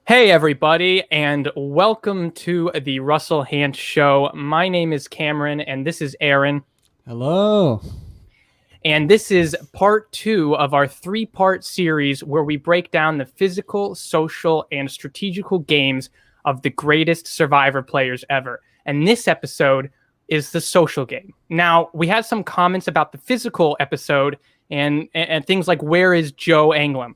Hey, everybody, and welcome to the Russell Hantz Show. My name is Cameron, and this is Aaron. Hello. And this is part two of our three-part series where we break down the physical, social, and strategical games of the greatest Survivor players ever. And this episode is the social game. Now, we had some comments about the physical episode and things like, where is Joe Anglim?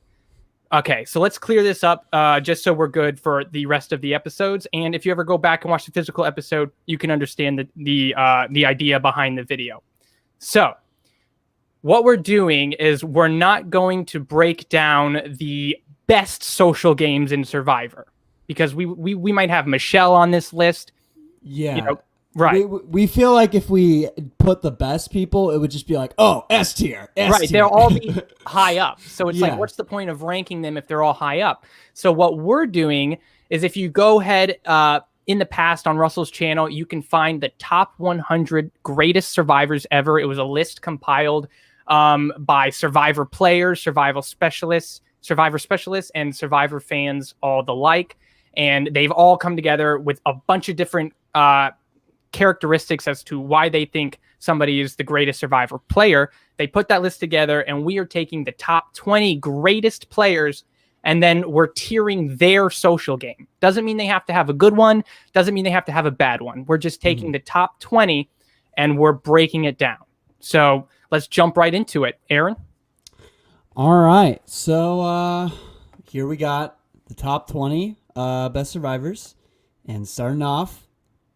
Okay, so let's clear this up just so we're good for the rest of the episodes. And if you ever go back and watch the physical episode, you can understand the idea behind the video. So what we're doing is we're not going to break down the best social games in Survivor because we might have Michelle on this list. Yeah. You know, right. We feel like if we put the best people, it would just be like, oh, S tier. Right. They'll all be high up. So it's Yeah. like, what's the point of ranking them if they're all high up? So what we're doing is if you go ahead in the past on Russell's channel, you can find the top 100 greatest survivors ever. It was a list compiled by Survivor players, Survivor specialists, and Survivor fans, all the like. And they've all come together with a bunch of different characteristics as to why they think somebody is the greatest Survivor player. They put that list together, and we are taking the top 20 greatest players, and then we're tiering their social game. Doesn't mean they have to have a good one. Doesn't mean they have to have a bad one. We're just taking the top 20, and we're breaking it down. So let's jump right into it. Aaron? All right. So here we got the top 20 best survivors. And starting off,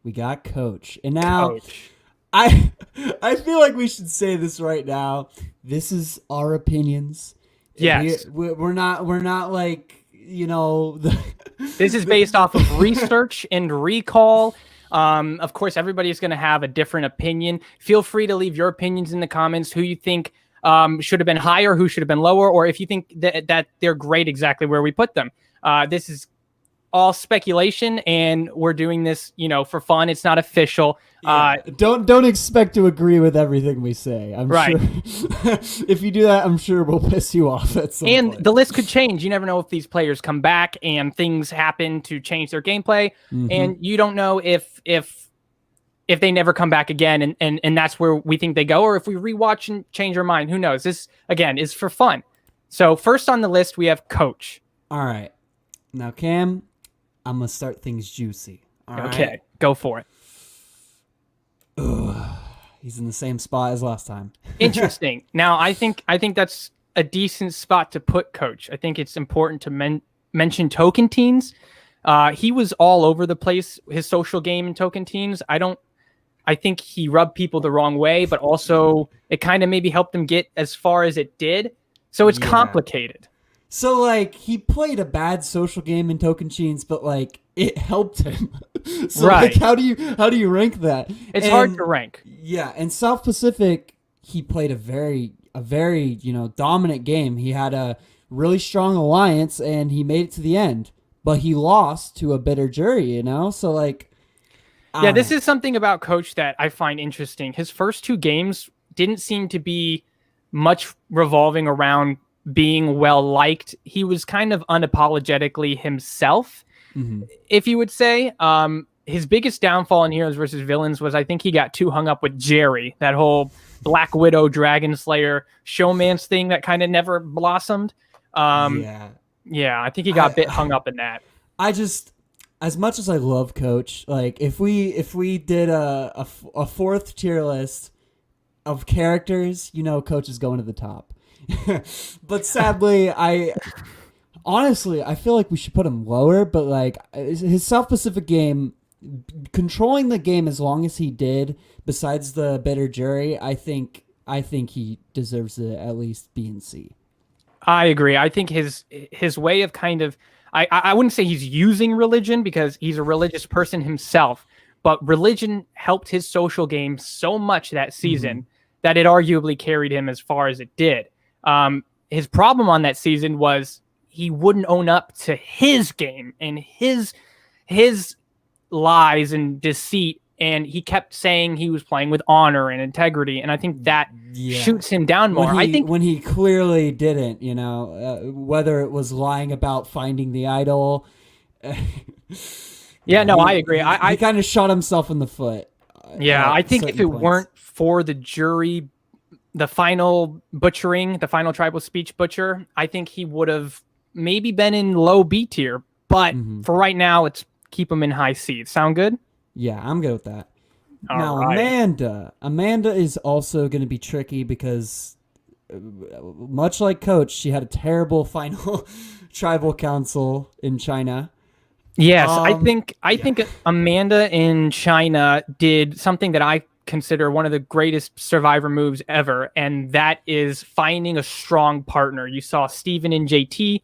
we got Coach. And now Coach. I feel like we should say this right now. This is our opinions. Yes. We're not like, you know. This is based off of research and recall. Of course, everybody's going to have a different opinion. Feel free to leave your opinions in the comments, who you think should have been higher, who should have been lower, or if you think that they're great exactly where we put them. This is all speculation, and we're doing this, for fun. It's not official. Yeah. Don't expect to agree with everything we say. I'm right. sure if you do that, I'm sure we'll piss you off at some point. The list could change. You never know if these players come back and things happen to change their gameplay, and you don't know if they never come back again, and that's where we think they go, or if we rewatch and change our mind. Who knows? This again is for fun. So first on the list we have Coach. All right, now Cam, I'm gonna start things juicy. All okay, right? Go for it. Ugh, he's in the same spot as last time. Interesting. Now, I think that's a decent spot to put Coach. I think it's important to mention Token Teens. He was all over the place, his social game in Token Teens. I think he rubbed people the wrong way, but also it kind of maybe helped him get as far as it did. So it's complicated. So, like, he played a bad social game in Token Teens, but, like, it helped him. So, right. like, how do you rank that? It's hard to rank. Yeah, and South Pacific, he played a very dominant game. He had a really strong alliance, and he made it to the end. But he lost to a bitter jury, So, like... Yeah, this is something about Coach that I find interesting. His first two games didn't seem to be much revolving around being well-liked. He was kind of unapologetically himself, if you would say. His biggest downfall in Heroes versus Villains was I think he got too hung up with Jerry, that whole Black Widow, Dragon Slayer, showman's thing that kind of never blossomed. Yeah, I think he got a bit hung up in that. As much as I love Coach, like if we did a fourth tier list of characters, Coach is going to the top. But sadly, I feel like we should put him lower, but like his South Pacific game, controlling the game as long as he did, besides the bitter jury, I think he deserves to at least B and C. I agree. I think his way of kind of, I wouldn't say he's using religion because he's a religious person himself, but religion helped his social game so much that season that it arguably carried him as far as it did. His problem on that season was he wouldn't own up to his game and his lies and deceit, and he kept saying he was playing with honor and integrity, and I think that shoots him down more. When he clearly didn't, whether it was lying about finding the idol, Yeah, no, I agree. He kind of shot himself in the foot. Yeah, I think if it points. weren't for the jury, the final butchering, the final tribal speech butcher, I think he would have maybe been in low B tier. But for right now, let's keep him in high C. Sound good? Yeah, I'm good with that. Now, Alrighty. Amanda is also going to be tricky because, much like Coach, she had a terrible final tribal council in China. Yes, I think Amanda in China did something that I consider one of the greatest Survivor moves ever, and that is finding a strong partner. You saw Steven and JT,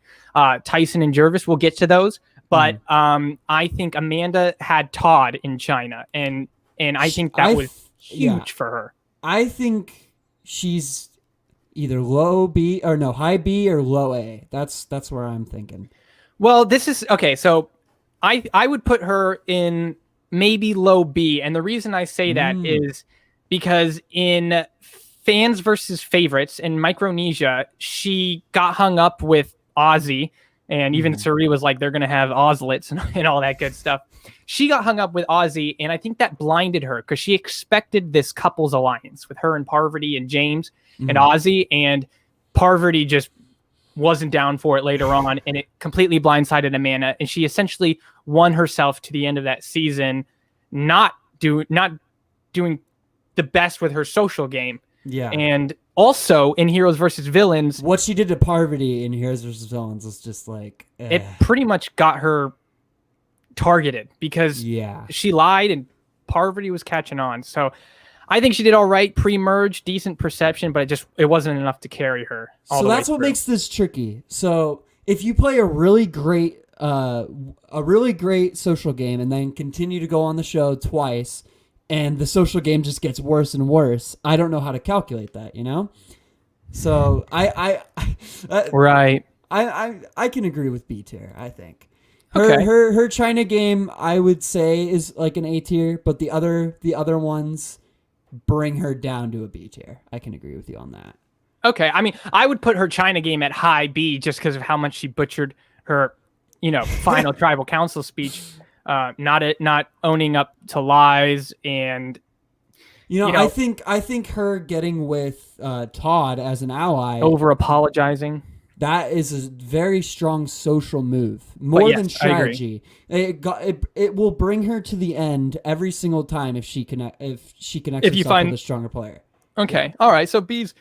Tyson and Jervis. We'll get to those, but I think Amanda had Todd in China, and I think that was huge for her. I think she's either high B or low A. That's where I'm thinking. Well, this is okay. So I would put her in maybe low B. And the reason I say that is because in Fans versus Favorites in Micronesia, she got hung up with Ozzy. And even Cirie was like, they're going to have Ozlets and all that good stuff. She got hung up with Ozzy, and I think that blinded her because she expected this couple's alliance with her and Parvati and James and Ozzy, and Parvati just wasn't down for it later on, and it completely blindsided Amanda, and she essentially won herself to the end of that season, not doing the best with her social game. Yeah. And also in Heroes versus Villains, what she did to Parvati in Heroes versus Villains was just like it pretty much got her targeted because she lied and Parvati was catching on. So I think she did all right pre-merge, decent perception, but it wasn't enough to carry her. So that's what makes this tricky. So if you play a really great social game and then continue to go on the show twice, and the social game just gets worse and worse, I don't know how to calculate that, you know? So I can agree with B tier, I think. Her China game, I would say, is like an A tier, but the other ones bring her down to a B tier. I can agree with you on that. Okay, I mean, I would put her China game at high B just because of how much she butchered her, final tribal council speech. Not owning up to lies, and I think her getting with Todd as an ally, over apologizing, that is a very strong social move, more than strategy. It will bring her to the end every single time if she connects with a stronger player. Okay, all right. So B's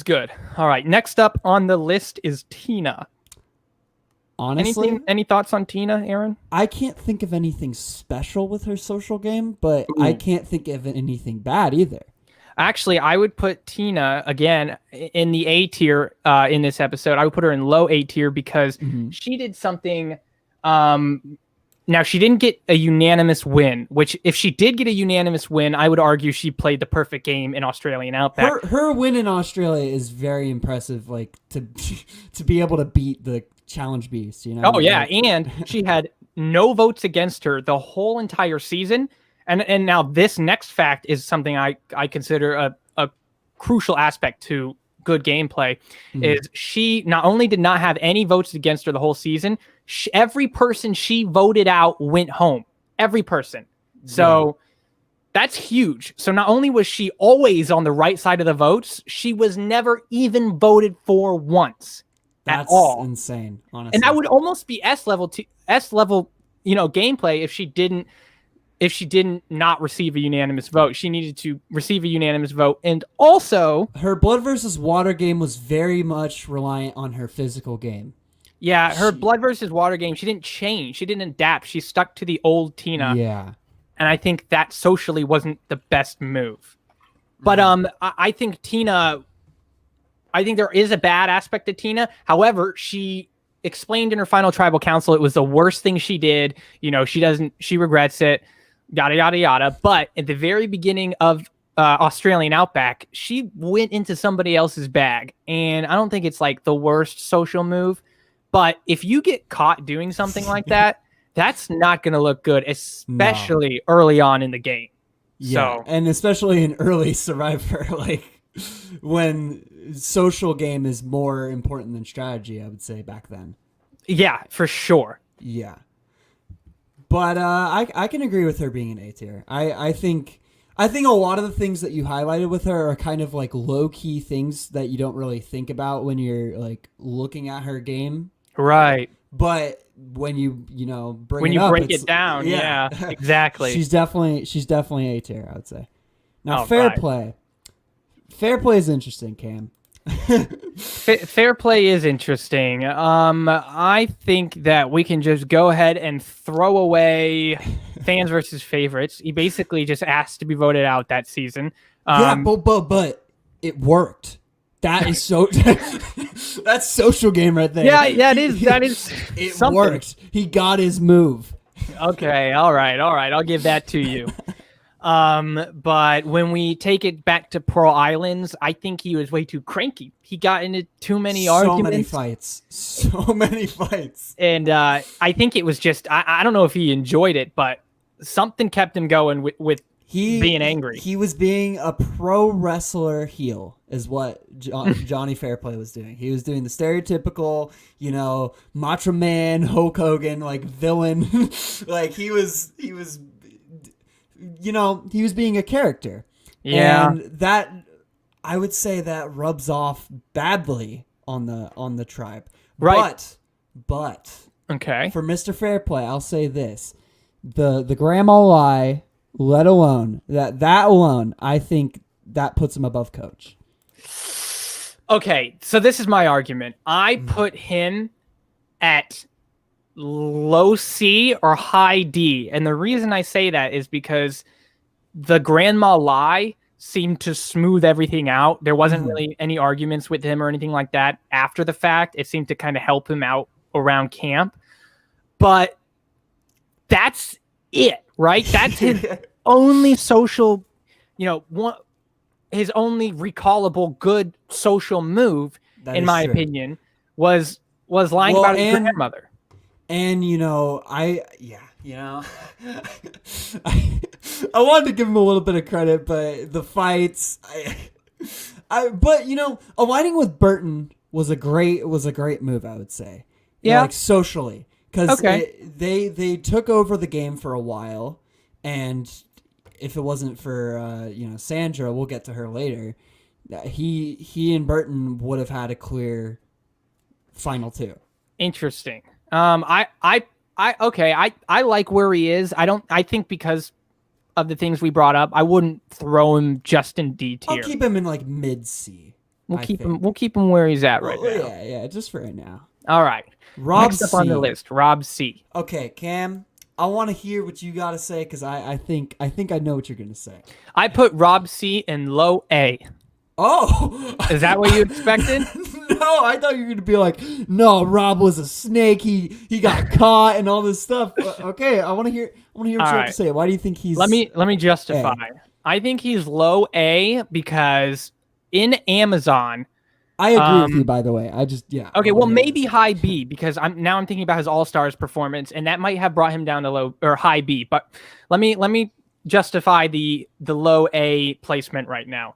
good. All right. Next up on the list is Tina. Honestly, any thoughts on Tina, Aaron? I can't think of anything special with her social game, but I can't think of anything bad either. Actually, I would put Tina, again, in the A tier in this episode. I would put her in low A tier because she did something. Now, she didn't get a unanimous win, which if she did get a unanimous win, I would argue she played the perfect game in Australian Outback. Her win in Australia is very impressive, like to be able to beat the Challenge Beast, Oh, yeah, and she had no votes against her the whole entire season. And now this next fact is something I consider a crucial aspect to good gameplay, is she not only did not have any votes against her the whole season, every person she voted out went home. Every person. So that's huge. So not only was she always on the right side of the votes, she was never even voted for once. That's at all. Insane, honestly. And that would almost be S level, gameplay if she didn't not receive a unanimous vote. She needed to receive a unanimous vote. And also, her Blood versus Water game was very much reliant on her physical game. Yeah, her Blood versus Water game, she didn't change. She didn't adapt. She stuck to the old Tina. Yeah. And I think that socially wasn't the best move. But I think there is a bad aspect to Tina. However, she explained in her final tribal council it was the worst thing she did. She regrets it, yada, yada, yada. But at the very beginning of Australian Outback, she went into somebody else's bag. And I don't think it's like the worst social move. But if you get caught doing something like that, that's not going to look good, especially early on in the game. Yeah, and especially in early Survivor, like when social game is more important than strategy, I would say back then. Yeah, for sure. Yeah. But I can agree with her being an A tier. I think a lot of the things that you highlighted with her are kind of like low key things that you don't really think about when you're like looking at her game. Right. But when you bring When it you up, break it down, yeah, exactly. she's definitely A tier, I would say. Now, Oh, fair right. play. Fair play is interesting, Cam. Fair play is interesting. I think that we can just go ahead and throw away fans versus favorites. He basically just asked to be voted out that season. Yeah, but it worked. That is so. That's social game right there. Yeah, that is. It something. worked. He got his move. Okay, all right. I'll give that to you. But when we take it back to Pearl Islands, I think he was way too cranky. He got into too many arguments. So many fights. And I think it was just, I don't know if he enjoyed it, but something kept him going with being angry. He was being a pro wrestler heel is what Johnny Fairplay was doing. He was doing the stereotypical, Macho Man, Hulk Hogan, like villain. Like he was being a character. Yeah. And that, I would say that rubs off badly on the tribe. Right. But Okay. for Mr. Fairplay, I'll say this. The grandma lie, let alone that alone, I think that puts him above Coach. Okay, so this is my argument. I put him at low C or high D. And the reason I say that is because the grandma lie seemed to smooth everything out. There wasn't really any arguments with him or anything like that after the fact. It seemed to kind of help him out around camp. But that's it, right? That's his only social, his only recallable good social move, in my opinion, was lying about his grandmother. And I wanted to give him a little bit of credit, but the fights, but aligning with Burton was a great move, I would say. Yeah, like socially, because they took over the game for a while, and if it wasn't for Sandra, we'll get to her later. He and Burton would have had a clear final two. Interesting. I like where he is. I think because of the things we brought up, I wouldn't throw him just in D tier. I'll keep him in like mid C. We'll keep him where he's at right now. Yeah, just for right now. All right. Rob Next C. up on the list, Rob C. Okay, Cam, I want to hear what you got to say because I think I know what you're going to say. I put Rob C in low A. Oh! Is that what you expected? No, I thought you were going to be like, no, Rob was a snake. He got caught and all this stuff. Okay, I want to hear what you have to say. Why do you think he's Let me justify. A? I think he's low A because in Amazon, I agree with you, by the way. Okay, well, maybe high B because I'm thinking about his All-Stars performance, and that might have brought him down to low or high B. But let me justify the low A placement right now.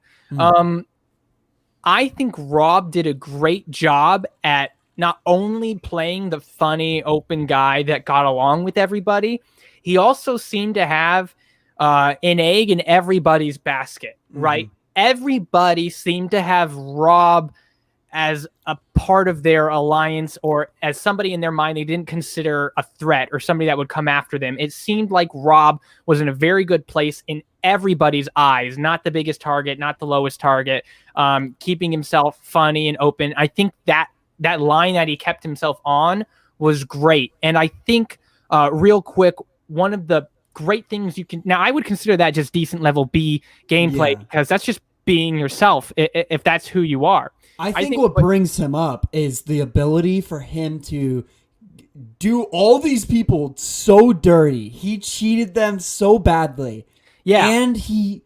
I think Rob did a great job at not only playing the funny, open guy that got along with everybody, he also seemed to have an egg in everybody's basket, right? Everybody seemed to have Rob as a part of their alliance or as somebody in their mind they didn't consider a threat or somebody that would come after them. It seemed like Rob was in a very good place in everybody's eyes, not the biggest target, not the lowest target, keeping himself funny and open. I think that line that he kept himself on was great. And I think real quick, one of the great things now I would consider that just decent level B gameplay because that's just being yourself if that's who you are. I think what brings him up is the ability for him to do all these people so dirty. He cheated them so badly. Yeah. And he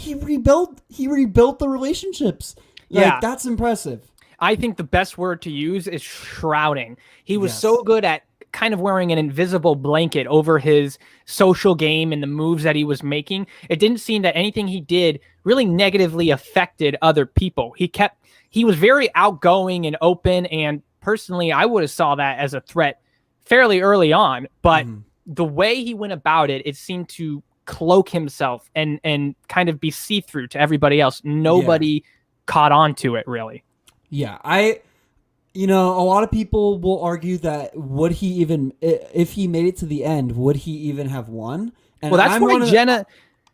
rebuilt the relationships. That's impressive. I think the best word to use is shrouding. He was so good at kind of wearing an invisible blanket over his social game and the moves that he was making. It didn't seem that anything he did really negatively affected other people. He was very outgoing and open, and personally, I would have saw that as a threat fairly early on, but the way he went about it, it seemed to cloak himself and kind of be see-through to everybody else. Nobody caught on to it, really. Yeah, a lot of people will argue that would he even, if he made it to the end, would he even have won? And Well, that's why Jenna...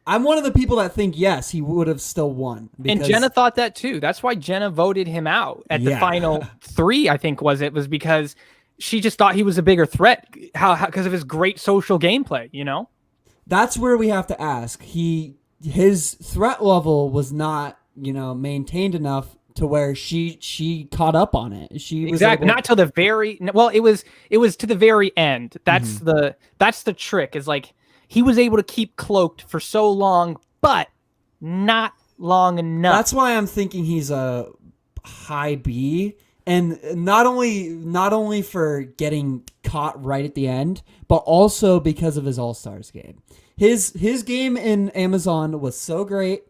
I'm one of the people that think, yes, he would have still won. And Jenna thought that too. That's why Jenna voted him out at the final 3, I think was because she just thought he was a bigger threat because of his great social gameplay, That's where we have to ask. His threat level was not, maintained enough to where she caught up on it. She was not till the very it was to the very end. That's the trick, is like he was able to keep cloaked for so long, but not long enough. That's why I'm thinking he's a high B, and not only for getting caught right at the end, but also because of his All-Stars game. His game in Amazon was so great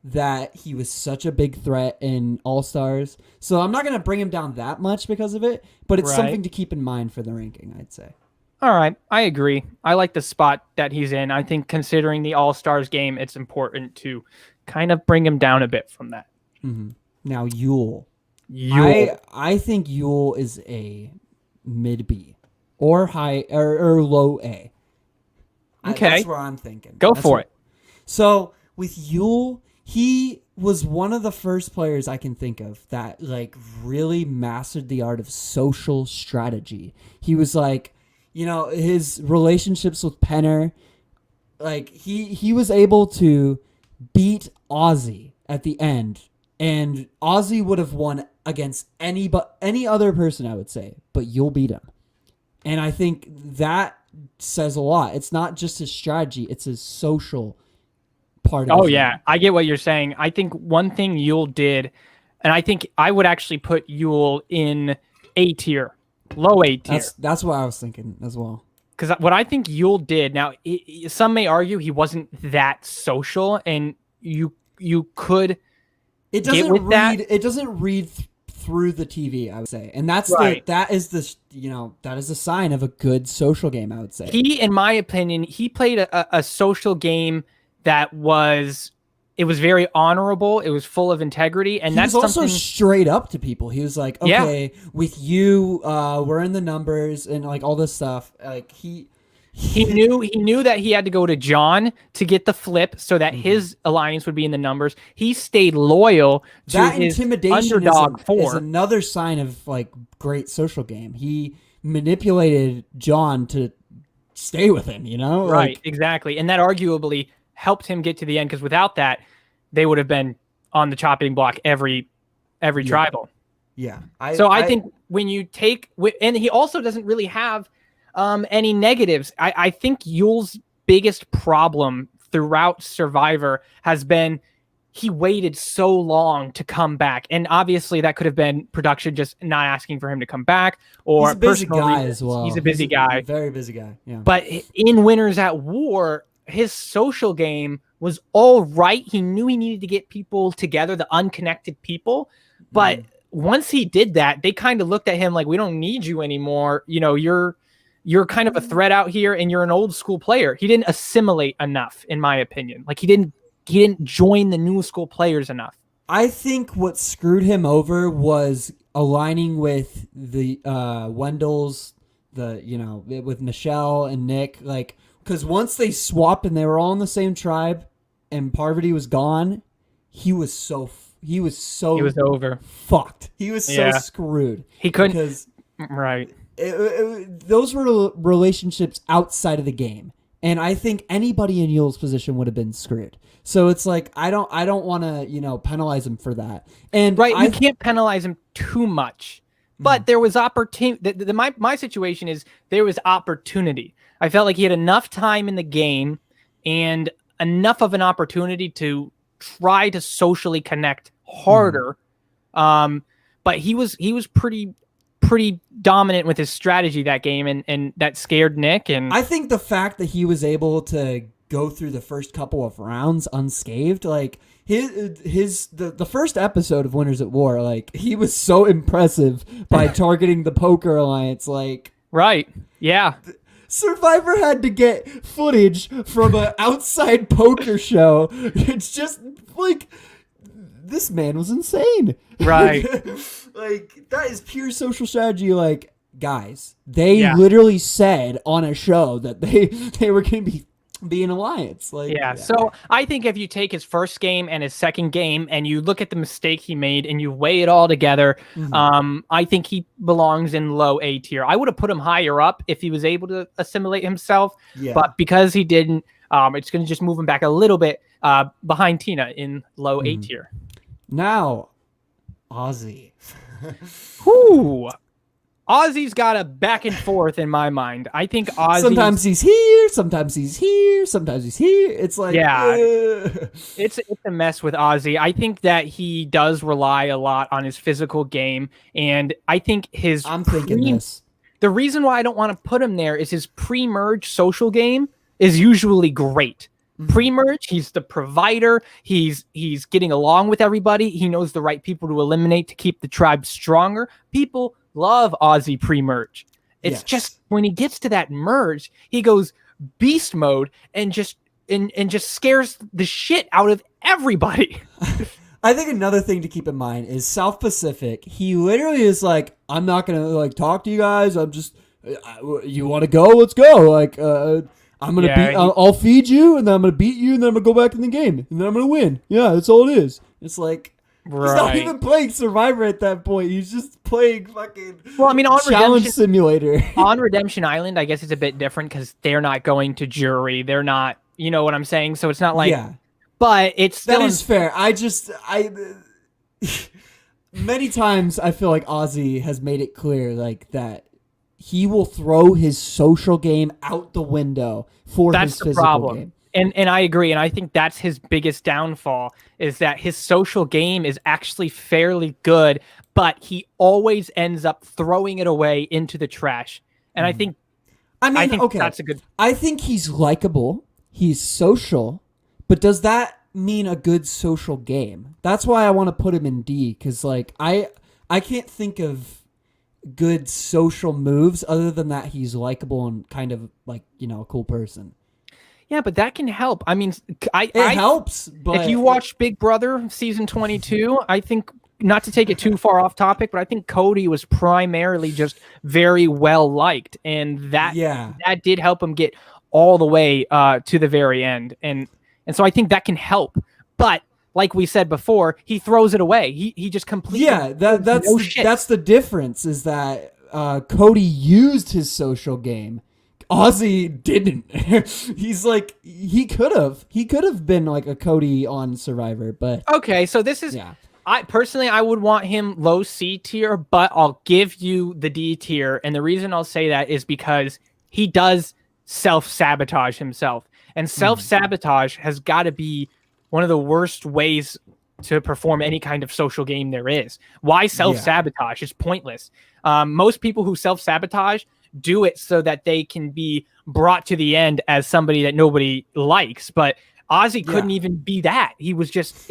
that he was such a big threat in All-Stars. So I'm not going to bring him down that much because of it, but it's something to keep in mind for the ranking, I'd say. All right, I agree. I like the spot that he's in. I think considering the All-Stars game, it's important to kind of bring him down a bit from that. Mm-hmm. Now, Yul. I think Yul is a mid B or high or low A. Okay. That's where I'm thinking. Go for it. So with Yul, he was one of the first players I can think of that really mastered the art of social strategy. He was his relationships with Penner, he was able to beat Ozzy at the end, and Ozzy would have won against any other person, I would say, but Yul beat him. And I think that says a lot. It's not just his strategy, it's his social part of it. Oh, yeah. I get what you're saying. I think one thing Yul did, and I think I would actually put Yul in A tier, low A tier. That's what I was thinking as well. Because what I think Yul did, now, some may argue he wasn't that social, and you could get with that. It doesn't read through the TV, I would say, and that is the sign of a good social game, I would say. In my opinion, he played a social game that was very honorable. It was full of integrity, and that's also straight up to people. He was like, "Okay, with you, we're in the numbers and all this stuff." He knew that he had to go to John to get the flip so that his alliance would be in the numbers. He stayed loyal to that his intimidation underdog is another sign of great social game. He manipulated John to stay with him, Right, exactly. And that arguably helped him get to the end, because without that, they would have been on the chopping block every tribal. Yeah. I think when you take, and he also doesn't really have any negatives. I think Yul's biggest problem throughout Survivor has been he waited so long to come back, and obviously that could have been production just not asking for him to come back, or he's a busy guy reasons. as well. He's a busy guy, very busy guy. Yeah. But in Winners at War, his social game was all right. He knew he needed to get people together, the unconnected people, but once he did that, they kind of looked at him like, we don't need you anymore. You're kind of a threat out here, and you're an old school player. He didn't assimilate enough, in my opinion. He didn't join the new school players enough. I think what screwed him over was aligning with the Wendel's, with Michelle and Nick, because once they swapped and they were all in the same tribe, and Parvati was gone, he was over. Fucked. He was so screwed. He couldn't. Right. Those were relationships outside of the game, and I think anybody in Yul's position would have been screwed. So it's I don't want to penalize him for that. And you can't penalize him too much. But there was opportunity. My situation is there was opportunity. I felt like he had enough time in the game and enough of an opportunity to try to socially connect harder. But he was pretty dominant with his strategy that game, and that scared Nick. And I think the fact that he was able to go through the first couple of rounds unscathed, the first episode of Winners at War, he was so impressive by targeting the Poker Alliance. Right. Yeah. Survivor had to get footage from an outside poker show. It's just like, this man was insane. Right. Like, that is pure social strategy. Like, guys, they literally said on a show that they were going to be an alliance. Like, So I think if you take his first game and his second game and you look at the mistake he made and you weigh it all together, I think he belongs in low A tier. I would have put him higher up if he was able to assimilate himself, but because he didn't, it's going to just move him back a little bit behind Tina in low A tier. Now, Ozzy. Whew. Ozzy's got a back and forth in my mind. I think Ozzy. Sometimes he's here, sometimes he's here, sometimes he's here. It's like, it's a mess with Ozzy. I think that he does rely a lot on his physical game, and I think his. I'm thinking this. The reason why I don't want to put him there is his pre-merge social game is usually great. Pre-merge, he's the provider. He's getting along with everybody. He knows the right people to eliminate to keep the tribe stronger. People love Ozzy pre-merge. It's just when he gets to that merge, he goes beast mode and just scares the shit out of everybody. I think another thing to keep in mind is South Pacific. He literally is like, I'm not gonna like talk to you guys. I'm just, you want to go? Let's go. Like, I'm gonna beat. I'll feed you, and then I'm gonna beat you, and then I'm gonna go back in the game, and then I'm gonna win. Yeah, that's all it is. It's like. Right. He's not even playing Survivor at that point. He's just playing fucking on Challenge Simulator. On Redemption Island, I guess it's a bit different because they're not going to jury. They're not, you know what I'm saying? So it's not like, but it's still. That is fair. Many times I feel like Ozzy has made it clear like that he will throw his social game out the window for his physical game. And I agree, and I think that's his biggest downfall, is that his social game is actually fairly good, but he always ends up throwing it away into the trash. And I think that's a good... I think he's likable, he's social, but does that mean a good social game? That's why I want to put him in D, because like I can't think of good social moves other than that he's likable and kind of like, you know, a cool person. Yeah, but that can help. I mean, it helps. But if you watch Big Brother season 22, I think, not to take it too far off topic, but I think Cody was primarily just very well liked, and that did help him get all the way to the very end, and so I think that can help. But like we said before, he throws it away. He just completely that's the difference is that Cody used his social game. Ozzy didn't. He's like, he could have been like a Cody on Survivor, but okay. So this is, I would want him low C tier, but I'll give you the D tier. And the reason I'll say that is because he does self-sabotage himself, and self-sabotage has got to be one of the worst ways to perform any kind of social game there is. Why self-sabotage? It's pointless. Most people who self-sabotage do it so that they can be brought to the end as somebody that nobody likes. But Ozzy couldn't even be that. He was just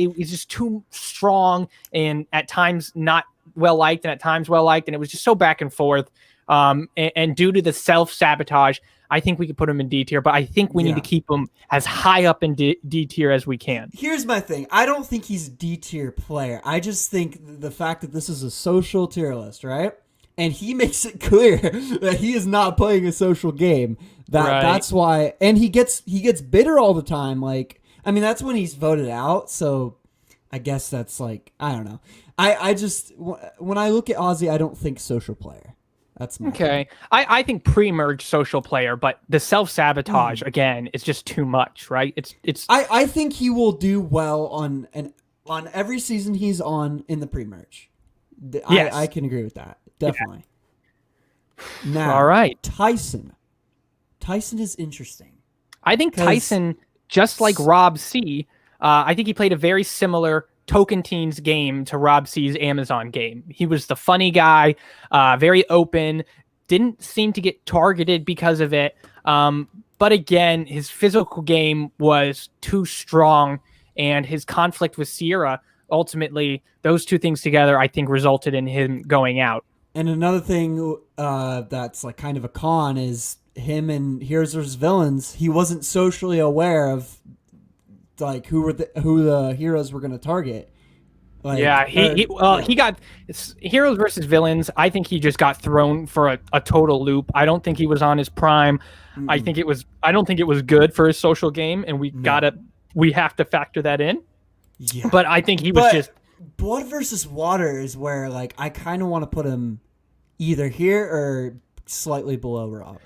too strong, and at times not well liked, and at times well liked, and it was just so back and forth. And due to the self-sabotage, I think we could put him in D tier, but I think we need to keep him as high up in D tier as we can. Here's my thing. I don't think he's D tier player. I just think the fact that this is a social tier list, right? And he makes it clear that he is not playing a social game. That's why, and he gets bitter all the time. Like, I mean, that's when he's voted out. So, I guess that's like, I don't know. I just when I look at Ozzy, I don't think social player. That's my okay. I think pre-merge social player, but the self-sabotage again is just too much, right? It's. I think he will do well on every season he's on in the pre-merge. Yes. I can agree with that. Definitely. Yeah. Now, all right. Tyson is interesting. I think Tyson, just like Rob C, I think he played a very similar Token Teens game to Rob C's Amazon game. He was the funny guy, very open, didn't seem to get targeted because of it. But again, his physical game was too strong, and his conflict with Cirie, ultimately, those two things together, I think, resulted in him going out. And another thing that's like kind of a con is him in Heroes vs. Villains, he wasn't socially aware of like who the heroes were going to target. Like, he got Heroes versus Villains. I think he just got thrown for a total loop. I don't think he was on his prime. I don't think it was good for his social game, and we have to factor that in. Yeah. But I think he was just Blood versus Water is where like I kind of want to put him either here or slightly below Rob.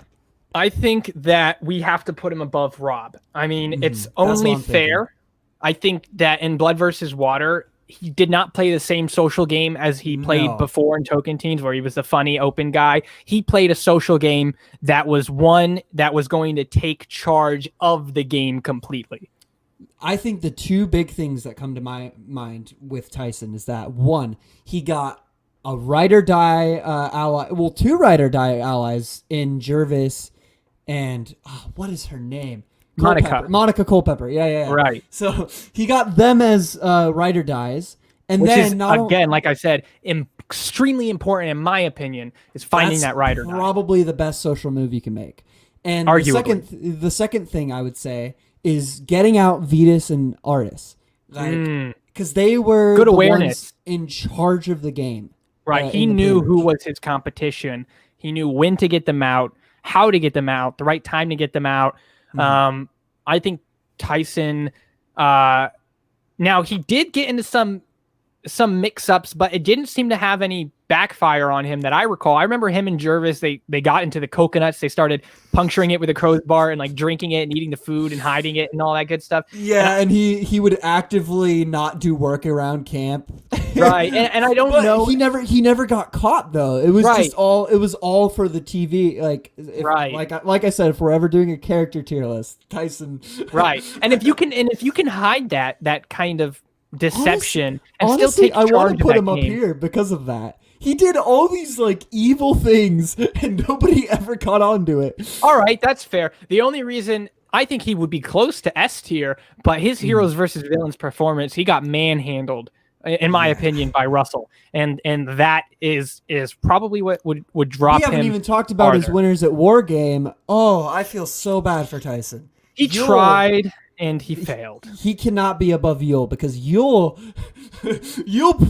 I think that we have to put him above Rob. I mean, it's only fair. I think that in Blood versus Water, he did not play the same social game as he played before in Token Teens, where he was the funny open guy. He played a social game that was one that was going to take charge of the game completely. I think the two big things that come to my mind with Tyson is that, one, he got a ride or die ally, well, two ride or die allies in Jervis and what is her name? Monica Culpepper. Yeah. Right. So he got them as ride or dies. And which then is, again, like I said, extremely important in my opinion, is finding that ride or die. Probably the best social move you can make. And the second thing I would say is getting out Vetus and Artis. Like, because they were good the awareness ones in charge of the game. Right. He knew who was his competition. He knew when to get them out, how to get them out, the right time to get them out. I think Tyson, now he did get into some mix-ups, but it didn't seem to have any backfire on him that I recall. I remember him and Jervis, they got into the coconuts. They started puncturing it with a crowbar and like drinking it and eating the food and hiding it and all that good stuff. Yeah, and he would actively not do work around camp. Right, and I don't know. He never got caught though. It was just all for the TV. Like like I said, if we're ever doing a character tier list, Tyson. Right, and if you can hide that kind of deception and honestly, still take charge I want to put him game. Up here because of that. He did all these like evil things and nobody ever caught on to it. All right, that's fair. The only reason I think he would be close to S tier, but his Heroes versus Villains performance, he got manhandled, in my opinion, by Russell. And that is probably what would drop him. We haven't even talked about his winners at War Game. Oh, I feel so bad for Tyson. He tried and he failed. He cannot be above Yul because Yul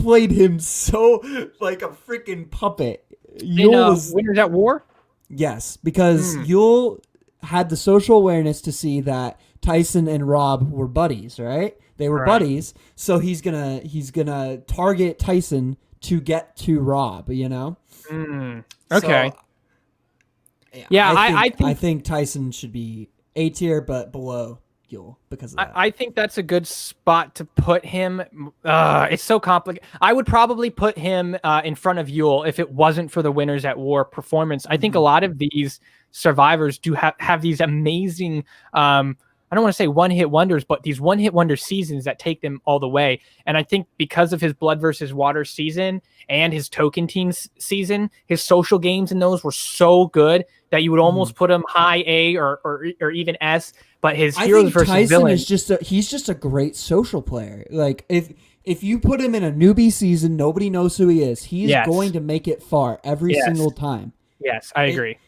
played him so like a freaking puppet. Yul was Winners at War? Yes, because Yul had the social awareness to see that Tyson and Rob were buddies, right? They were buddies, so he's gonna target Tyson to get to Rob, you know? Okay. So, yeah, I think Tyson should be A tier, but below Yul because of that. I think that's a good spot to put him. It's so complicated. I would probably put him in front of Yul if it wasn't for the Winners at War performance. I think a lot of these survivors do have these amazing, I don't want to say one-hit wonders, but these one-hit wonder seasons that take them all the way. And I think because of his Blood versus Water season and his Token Teens season, his social games in those were so good that you would almost put him high A or even S. But his Heroes versus Tyson Villains is he's just a great social player. Like if you put him in a newbie season, nobody knows who he is. He's going to make it far every single time. Yes, I agree.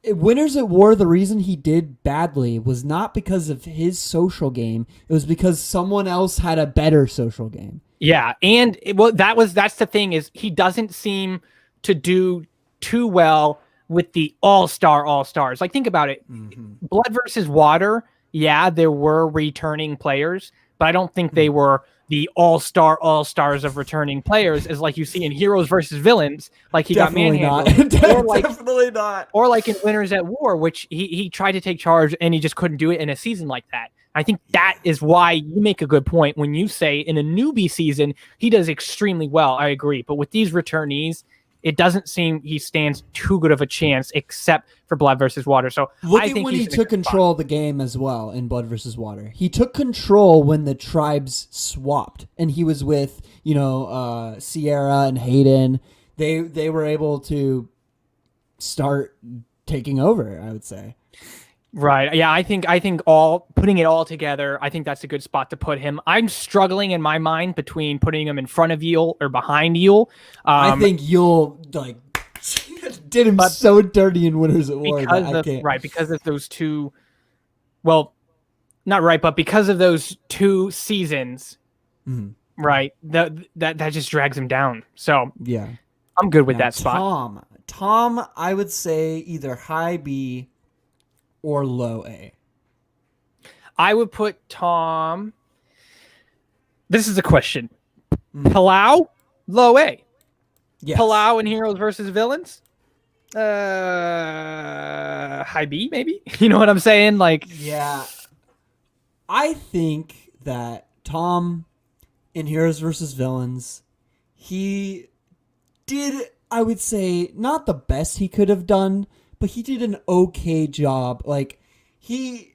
Winners at War, the reason he did badly was not because of his social game. It was because someone else had a better social game. Yeah, and that's the thing is he doesn't seem to do too well with the all-stars. Like, think about it. Blood versus Water, yeah, there were returning players, but I don't think they were the all-stars of returning players, as like you see in Heroes versus Villains, like he Definitely got manhandled. Definitely not. Or like in Winners at War, which he tried to take charge and he just couldn't do it in a season like that. I think that is why you make a good point when you say in a newbie season, he does extremely well. I agree. But with these returnees, it doesn't seem he stands too good of a chance except for Blood versus Water. So look I think when he took control of the game as well in Blood versus Water. He took control when the tribes swapped and he was with, Sierra and Hayden. They were able to start taking over, I would say. Right. Yeah, I think putting it all together, I think that's a good spot to put him. I'm struggling in my mind between putting him in front of Yul or behind Yul. I think Yul Did him so dirty in Winners Award. Because of those two. Well, not right, but because of those 2 seasons, right? That just drags him down. So yeah, I'm good with that spot. Tom, I would say either high B or low A. I would put Tom. This is a question. Palau, low A. Yes. Palau in Heroes versus Villains, high B maybe. You know what I'm saying? Like, yeah, I think that Tom in Heroes versus Villains, he did, I would say, not the best he could have done, but he did an okay job. Like, he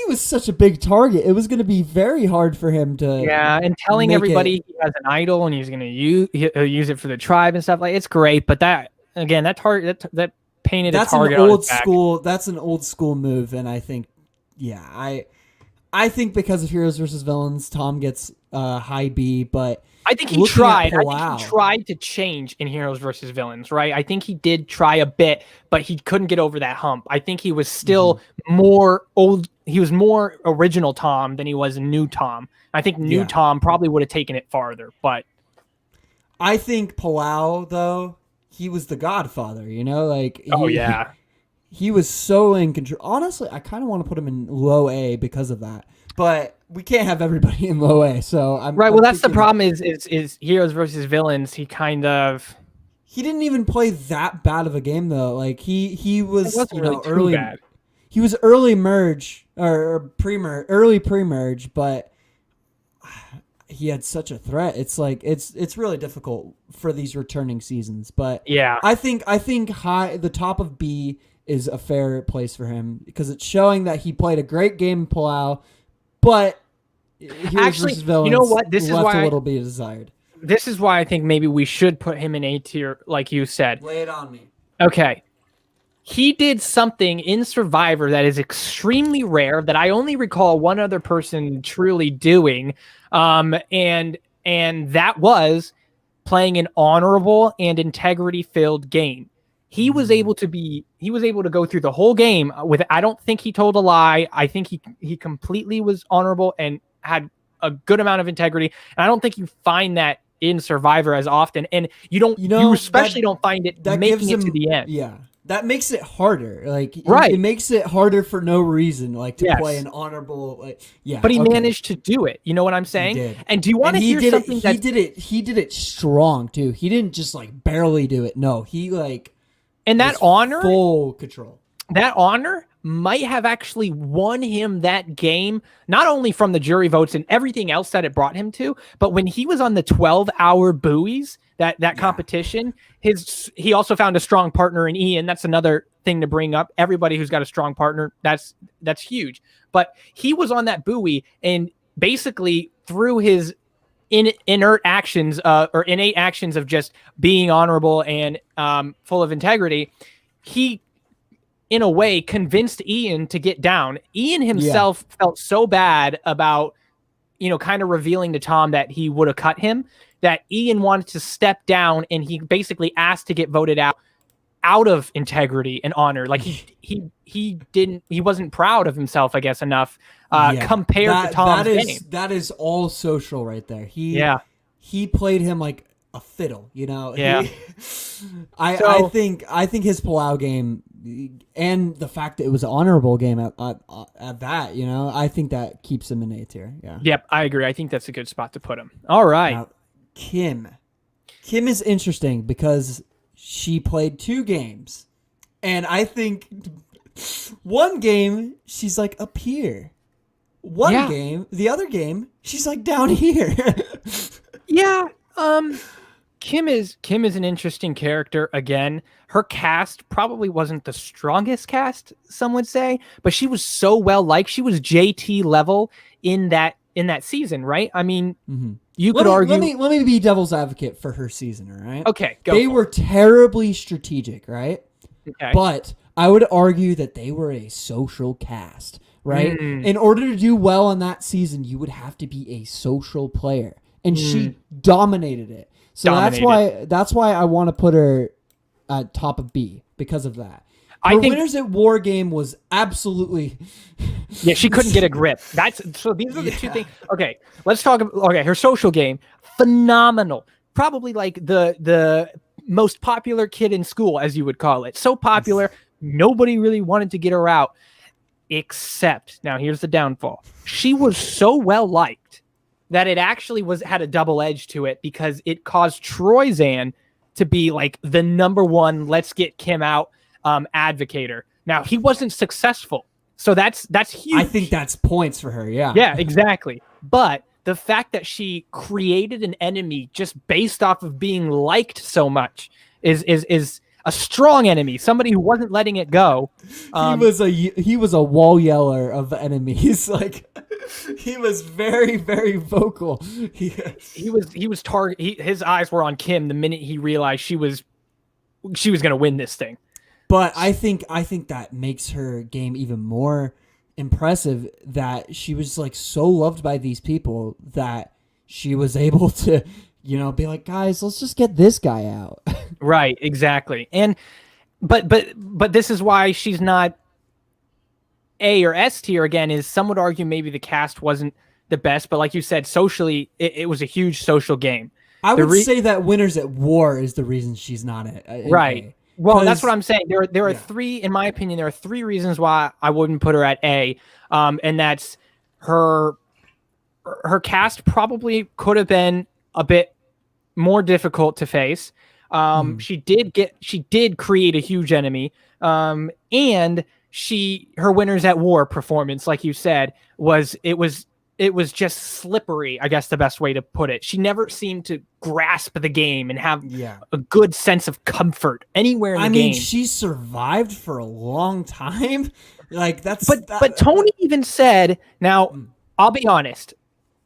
was such a big target. It was going to be very hard for him to. Yeah, and telling everybody he has an idol and he's going to use it for the tribe and stuff, like, it's great. But that painted a target on his back. That's an old school move, and I think, I think because of Heroes versus Villains, Tom gets high B, but I think he tried. I think he tried to change in Heroes versus Villains, right? I think he did try a bit, but he couldn't get over that hump. I think he was still more old. He was more original Tom than he was new Tom. I think new Tom probably would have taken it farther, but I think Palau, though, he was the Godfather, you know? Like, he was so in control. Honestly, I kind of want to put him in low A because of that. But we can't have everybody in low A, so I'm right. Well, that's the problem. Is Heroes versus Villains? He didn't even play that bad of a game though. Like he was really early. Bad. He was early merge or early pre-merge, but he had such a threat. It's like it's really difficult for these returning seasons. But yeah, I think the top of B is a fair place for him because it's showing that he played a great game in Palau. But actually, you know what? This is why a little bit desired. This is why I think maybe we should put him in A tier, like you said. Lay it on me. Okay. He did something in Survivor that is extremely rare that I only recall one other person truly doing, and that was playing an honorable and integrity-filled game. He was able to go through the whole game with, I don't think he told a lie. I think he completely was honorable and had a good amount of integrity. And I don't think you find that in Survivor as often. And you especially don't find it making it to the end. Yeah. That makes it harder. Like, right. It makes it harder for no reason, like to play an honorable, But he managed to do it. You know what I'm saying? He did. And do you want to hear something he did it strong too. He didn't just barely do it. No, he and that honor, full control. That honor might have actually won him that game, not only from the jury votes and everything else that it brought him to, but when he was on the 12-hour buoys, that competition, he also found a strong partner in Ian. That's another thing to bring up. Everybody who's got a strong partner, that's huge. But he was on that buoy, and basically through his innate actions of just being honorable and full of integrity, he, in a way, convinced Ian to get down. Ian himself felt so bad about, kind of revealing to Tom that he would have cut him, that Ian wanted to step down, and he basically asked to get voted out of integrity and honor. Like he wasn't proud of himself, I guess, enough compared to Tom's game. That is all social right there. He played him like a fiddle, Yeah. I think his Palau game and the fact that it was an honorable game at that, I think that keeps him in A tier. Yeah. Yep, I agree. I think that's a good spot to put him. All right. Now, Kim is interesting because she played 2 games, and I think one game she's up here. The other game she's down here. Yeah. Kim is an interesting character. Again, her cast probably wasn't the strongest cast, some would say, but she was so well liked. She was JT level in that season, right? I mean, you could argue. Let me be devil's advocate for her season, all right? Okay, They were terribly strategic, right? Okay. But I would argue that they were a social cast, right? In order to do well on that season, you would have to be a social player, and she dominated it. So that's why I want to put her top of B because of that. I Her think Winners at War game was absolutely. Yeah, she couldn't get a grip. So these are the two things. Okay, let's talk about her social game, phenomenal. Probably like the most popular kid in school, as you would call it. So popular, nobody really wanted to get her out. Except, now here's the downfall. She was so well liked that it actually had a double edge to it, because it caused Troyzan to be like the #1 let's get Kim out advocator. Now, he wasn't successful. So that's huge. I think that's points for her. Yeah. Yeah, exactly. But the fact that she created an enemy just based off of being liked so much is a strong enemy. Somebody who wasn't letting it go. He was a wall yeller of enemies. Like, he was very, very vocal. He was his eyes were on Kim the minute he realized she was going to win this thing. But I think that makes her game even more impressive, that she was like so loved by these people that she was able to, be like, guys, let's just get this guy out. Right, exactly. And but this is why she's not A or S tier again, is some would argue maybe the cast wasn't the best, but like you said, socially it was a huge social game. I would say that Winners at War is the reason she's not right. A. Well, that's what I'm saying. There are three, in my opinion, there are three reasons why I wouldn't put her at A. And that's her cast probably could have been a bit more difficult to face. She did create a huge enemy. And her Winners at War performance, like you said, was just slippery, I guess the best way to put it. She never seemed to grasp the game and have a good sense of comfort anywhere in the game. I mean, she survived for a long time. Like, that's But Tony even said, now I'll be honest,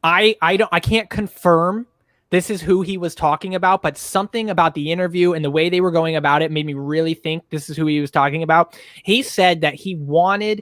I can't confirm this is who he was talking about, but something about the interview and the way they were going about it made me really think this is who he was talking about. He said that he wanted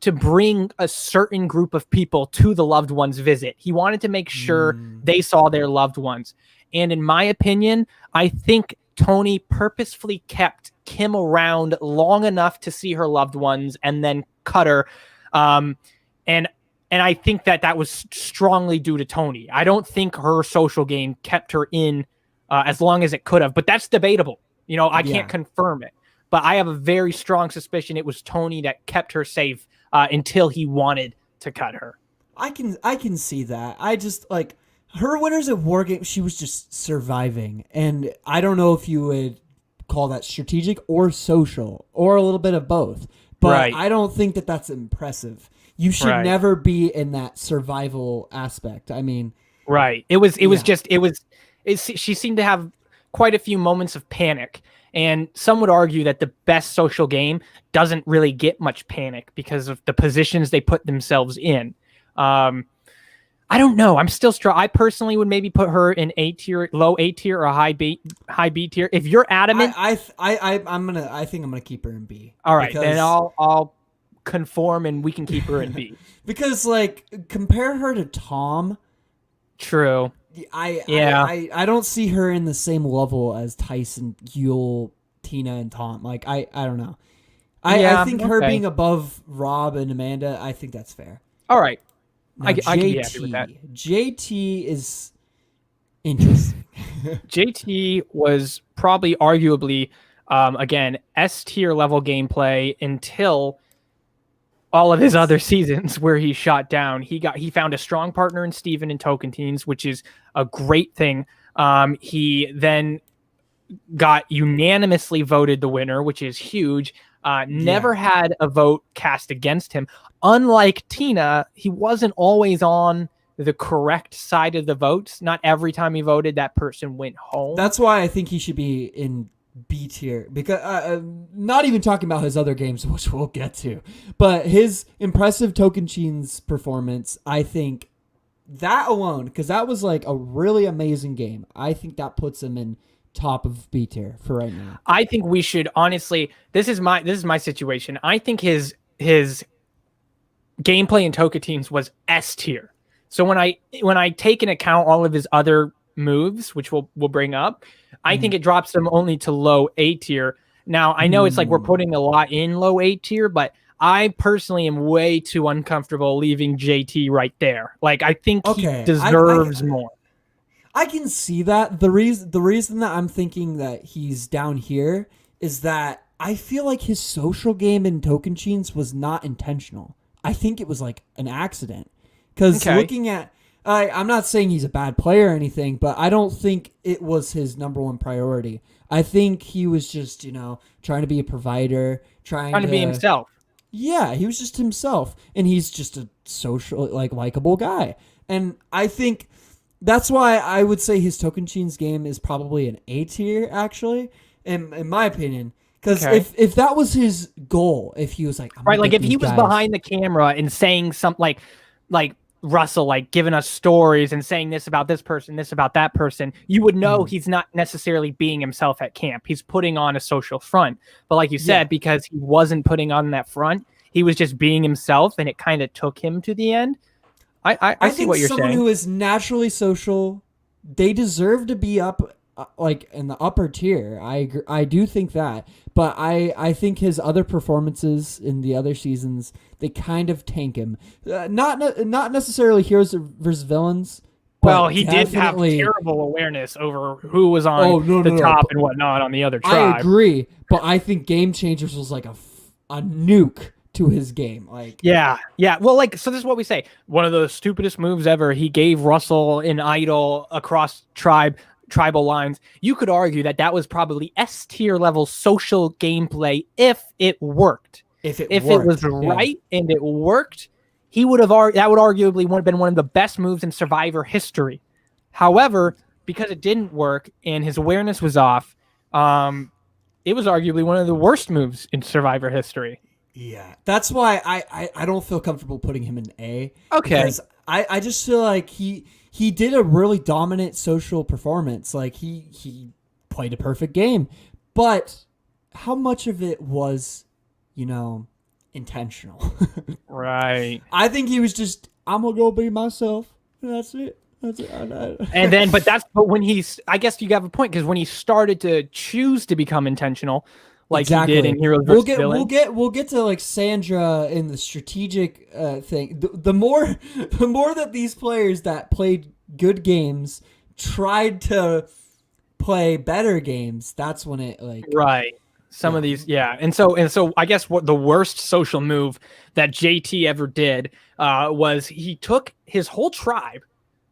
to bring a certain group of people to the loved ones visit. He wanted to make sure they saw their loved ones. And in my opinion, I think Tony purposefully kept Kim around long enough to see her loved ones and then cut her. And I think that was strongly due to Tony. I don't think her social game kept her in as long as it could have, but that's debatable. I can't confirm it, but I have a very strong suspicion it was Tony that kept her safe until he wanted to cut her. I can see that. I just, like, her Winners at War game, she was just surviving. And I don't know if you would call that strategic or social or a little bit of both. But right. I don't think that that's impressive. You should never be in that survival aspect. I mean, right. She seemed to have quite a few moments of panic. And some would argue that the best social game doesn't really get much panic because of the positions they put themselves in. I don't know. I'm still strong. I personally would maybe put her in A tier, low A tier, or high B tier. If you're adamant, I think I'm gonna keep her in B. All right, then I'll conform and we can keep her in B. Because, like, compare her to Tom. True. I don't see her in the same level as Tyson, Yul, Tina, and Tom. Like, I don't know. I think her being above Rob and Amanda, I think that's fair. All right. Now, I can be happy with that. JT is interesting. JT was probably arguably, again, S tier level gameplay until all of his other seasons where he shot down. He found a strong partner in Steven and Tocantins, which is a great thing. He then got unanimously voted the winner, which is huge. Never had a vote cast against him. Unlike Tina, he wasn't always on the correct side of the votes. Not every time he voted, that person went home. That's why I think he should be in B tier, because not even talking about his other games, which we'll get to, but his impressive Tocantins performance, I think that alone, because that was like a really amazing game, I think that puts him in top of B tier for right now. I think we should honestly, this is my situation. I think his gameplay in Tocantins was S tier. So when I take into account all of his other moves, which we'll bring up, I think it drops him only to low A tier. Now, I know it's like we're putting a lot in low A tier, but I personally am way too uncomfortable leaving JT right there. Like, I think he deserves more. I can see that. The reason that I'm thinking that he's down here is that I feel like his social game in Tocantins was not intentional. I think it was like an accident. Because looking at, I'm not saying he's a bad player or anything, but I don't think it was his number one priority. I think he was just, trying to be a provider, trying to be himself. Yeah, he was just himself, and he's just a social, likable guy. And I think that's why I would say his Tocantins game is probably an A tier, actually, in my opinion. Because if that was his goal, if he was like, if he was behind the camera and saying something like Russell, like giving us stories and saying this about this person, this about that person, you would know he's not necessarily being himself at camp. He's putting on a social front. But like you said, because he wasn't putting on that front, he was just being himself, and it kind of took him to the end. I see what you're saying. Someone who is naturally social, they deserve to be up in the upper tier. I agree, I do think that, but I think his other performances in the other seasons, they kind of tank him. Not necessarily heroes versus villains. Well, he did have terrible awareness over who was on the top and whatnot on the other tribe. I agree, but I think Game Changers was like a nuke to his game. Yeah. Well, so this is what we say. One of the stupidest moves ever. He gave Russell an idol across tribal lines. You could argue that was probably S tier level social gameplay if it worked. If it was right and it worked, that would arguably have been one of the best moves in Survivor history. However, because it didn't work and his awareness was off, it was arguably one of the worst moves in Survivor history. Yeah, that's why I don't feel comfortable putting him in A. Okay. Because I just feel like he did a really dominant social performance. Like, he played a perfect game. But how much of it was, intentional? Right. I think he was just, I'm going to go be myself. That's it. And then, but when I guess you have a point, because when he started to choose to become intentional, he did in Heroes vs. Villains. We'll get to Sandra in the strategic thing. The more that these players that played good games tried to play better games, that's when it right. Some of these, and so I guess what the worst social move that JT ever did was he took his whole tribe.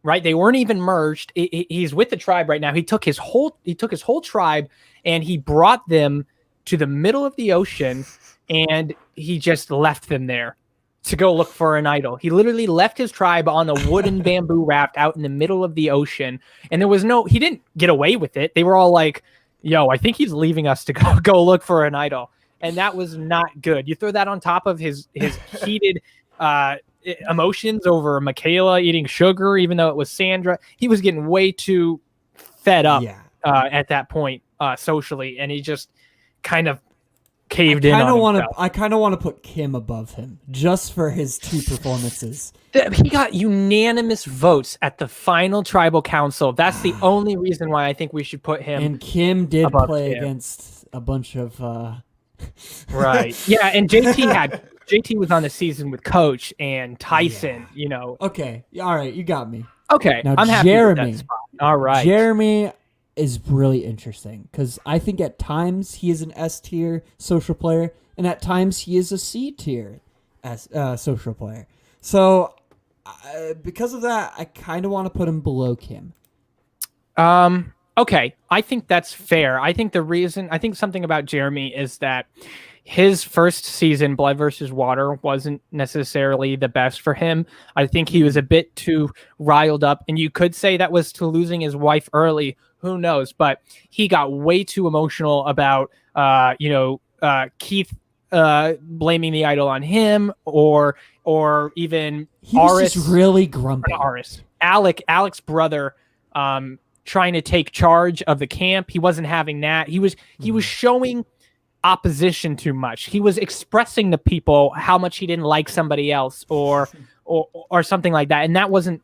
Right, they weren't even merged. He's with the tribe right now. He took his whole tribe and he brought them to the middle of the ocean, and he just left them there to go look for an idol. He literally left his tribe on a wooden bamboo raft out in the middle of the ocean, and he didn't get away with it. They were all like, yo, I think he's leaving us to go look for an idol. And that was not good. You throw that on top of his heated emotions over Michaela eating sugar, even though it was Sandra. He was getting way too fed up at that point socially, and he just kind of caved in on himself. I kind of want to put Kim above him just for his two performances. He got unanimous votes at the final tribal council. That's the only reason why I think we should put him. And Kim did play against a bunch of right. Yeah, and JT was on the season with Coach and Tyson, Okay. All right, you got me. Okay. Now, I'm happy with that spot. All right. Jeremy is really interesting because I think at times he is an S tier social player, and at times he is a C tier social player. So because of that, I kind of want to put him below Kim. Okay, I think that's fair. I think something about Jeremy is that his first season, Blood versus Water, wasn't necessarily the best for him. I think he was a bit too riled up, and you could say that was to losing his wife early. Who knows? But he got way too emotional about, Keith blaming the idol on him, or even he was just really grumpy. Alec's brother, trying to take charge of the camp. He wasn't having that. He was showing opposition too much. He was expressing to people how much he didn't like somebody else or something like that, and that wasn't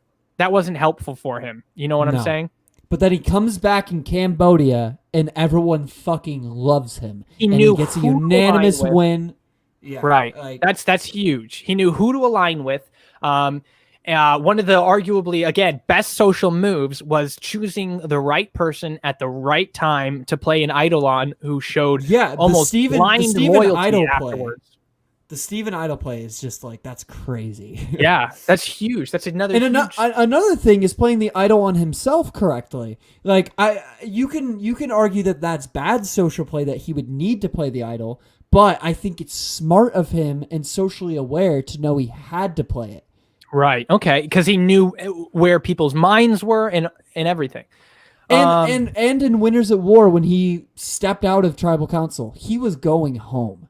helpful for him. You know what I'm saying? But then he comes back in Cambodia, and everyone fucking loves him. He and knew he gets a who to unanimous align with. win. Yeah, Right. like, That's huge. He knew who to align with. One of the arguably, again, best social moves was choosing the right person at the right time to play an Eidolon who showed almost blind loyalty afterwards. The Steven Idol play is just like, that's crazy. Yeah, that's huge. That's another and huge... another thing is playing the idol on himself correctly. Like, you can argue that that's bad social play, that he would need to play the idol, but I think it's smart of him and socially aware to know he had to play it. Right. Okay. Because he knew where people's minds were and everything. And in Winners at War, when he stepped out of Tribal Council, he was going home.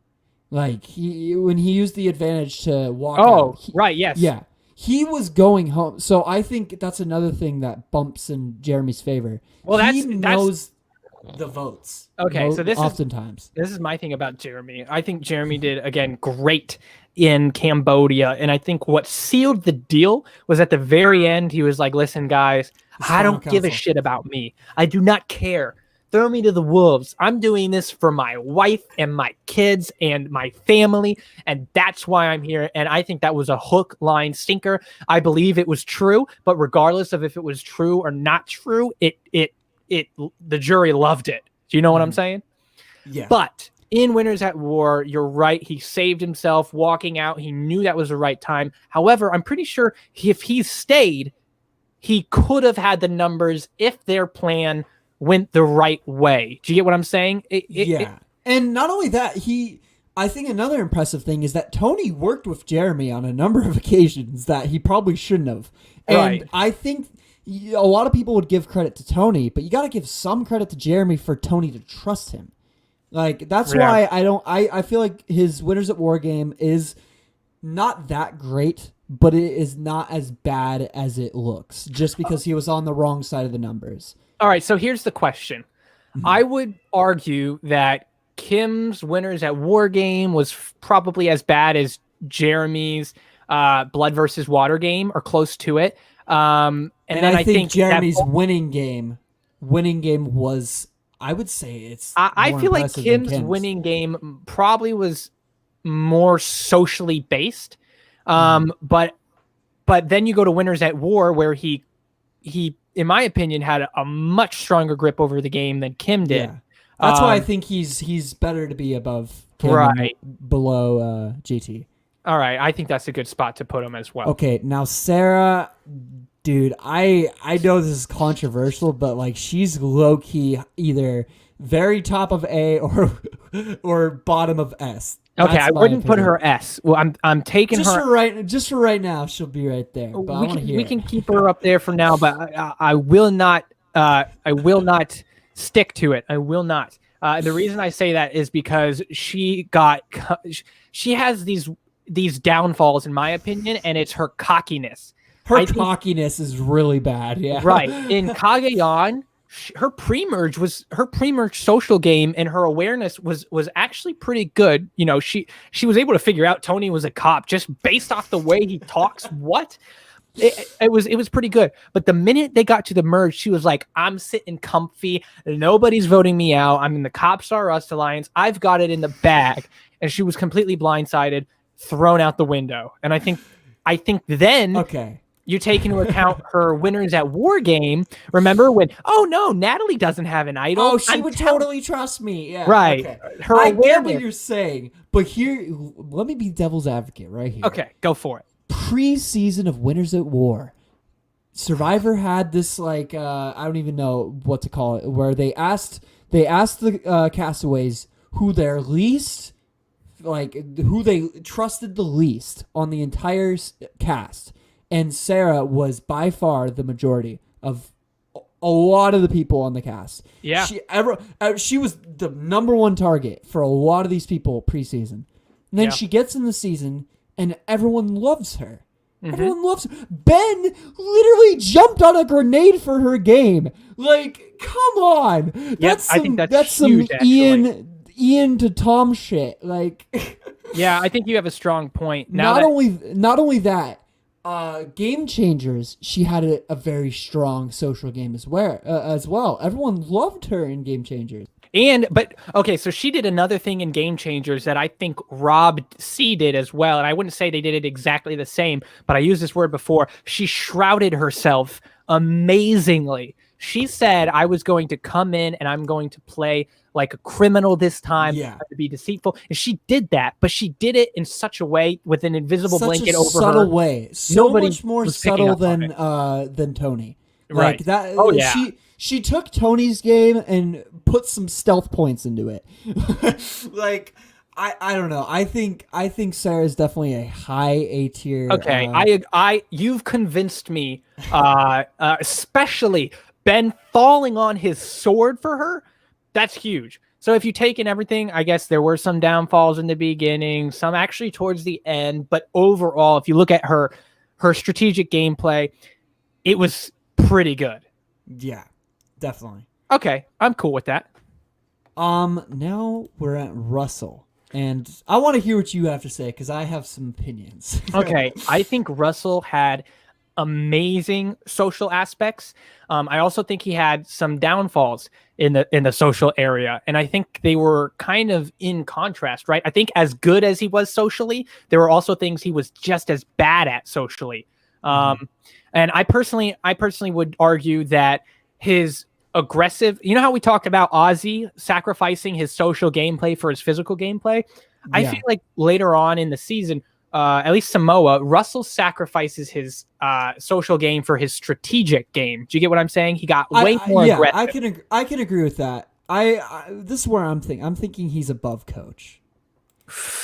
Like, when he used the advantage to walk out. Right, yes. Yeah. He was going home. So I think that's another thing that bumps in Jeremy's favor. Well, he knows the votes. Okay, so this is my thing about Jeremy. I think Jeremy did, again, great in Cambodia. And I think what sealed the deal was at the very end, he was like, listen, guys, I don't give a shit about me. I do not care. Throw me to the wolves. I'm doing this for my wife and my kids and my family, and that's why I'm here. And I think that was a hook, line, sinker. I believe it was true, but regardless of if it was true or not true, the jury loved it. Do you know what I'm saying? Yeah. But in Winners at War, you're right. He saved himself walking out. He knew that was the right time. However, I'm pretty sure if he stayed, he could have had the numbers if their plan went the right way. Do you get what I'm saying? And not only that, I think another impressive thing is that Tony worked with Jeremy on a number of occasions that he probably shouldn't have. And I think a lot of people would give credit to Tony, but you got to give some credit to Jeremy for Tony to trust him. Like, that's why I feel like his Winners at War game is not that great, but it is not as bad as it looks, just because he was on the wrong side of the numbers. All right, so here's the question. I would argue that Kim's Winners at War game was probably as bad as Jeremy's Blood versus Water game, or close to it. And then I think Jeremy's winning game was, I would say it's I feel like Kim's winning game probably was more socially based. But then you go to Winners at War, where he in my opinion, had a much stronger grip over the game than Kim did. Yeah. That's why I think he's better to be above Kim, right, below GT. All right, I think that's a good spot to put him as well. Okay, now Sarah, dude, I know this is controversial, but like, she's low key either very top of A or bottom of S. Okay, I wouldn't put her S. Well, I'm taking her just for right now. She'll be right there. But we can keep her up there for now, but I will not. I will not stick to it. I will not. The reason I say that is because she has these downfalls, in my opinion, and it's her cockiness. Her cockiness is really bad. Yeah, right. In Kagayan, her pre-merge social game and her awareness was actually pretty good. You know, she was able to figure out Tony was a cop just based off the way he talks. What? It was pretty good. But the minute they got to the merge, she was like, I'm sitting comfy. Nobody's voting me out. I'm in the Cops Are Us alliance. I've got it in the bag. And she was completely blindsided, thrown out the window. And I think then you take into account her Winners at War game. Remember when, oh no, Natalie doesn't have an idol. Oh, she would totally trust me. Yeah. Right. Okay. I get what you're saying, but here, let me be devil's advocate right here. Okay, go for it. Pre-season of Winners at War, Survivor had this, like, I don't even know what to call it, where they asked the castaways who their least, like, who they trusted the least on the entire cast. And Sarah was by far the majority of a lot of the people on the cast. Yeah. She was the number one target for a lot of these people preseason. And then she gets in the season, and everyone loves her. Mm-hmm. Everyone loves her. Ben literally jumped on a grenade for her game. Like, come on. I think that's huge, some Ian to Tom shit. Like, yeah, I think you have a strong point. Not only that, Game Changers, she had a very strong social game as well. Everyone loved her in Game Changers. But okay, so she did another thing in Game Changers that I think Rob C did as well. And I wouldn't say they did it exactly the same, but I used this word before. She shrouded herself amazingly. She said, I was going to come in and I'm going to play like a criminal this time, to be deceitful. And she did that, but she did it in such a way with an invisible blanket over her. Subtle way. So much more subtle than Tony. Like right. That. Oh, yeah. She took Tony's game and put some stealth points into it. Like, I don't know. I think Sarah is definitely a high A tier. Okay, you've convinced me. Especially Ben falling on his sword for her. That's huge. So if you take in everything, I guess there were some downfalls in the beginning, some actually towards the end. But overall, if you look at her strategic gameplay, it was pretty good. Yeah. Definitely. Okay, I'm cool with that. Now we're at Russell, and I want to hear what you have to say because I have some opinions. Okay, I think Russell had amazing social aspects. I also think he had some downfalls in the social area, and I think they were kind of in contrast, right? I think as good as he was socially, there were also things he was just as bad at socially. And I personally would argue that his aggressive, you know how we talked about Ozzy sacrificing his social gameplay for his physical gameplay? I feel like later on in the season, at least Samoa, Russell sacrifices his social game for his strategic game. Do you get what I'm saying? He got way more aggressive. I can agree with that. This is where I'm thinking he's above Coach.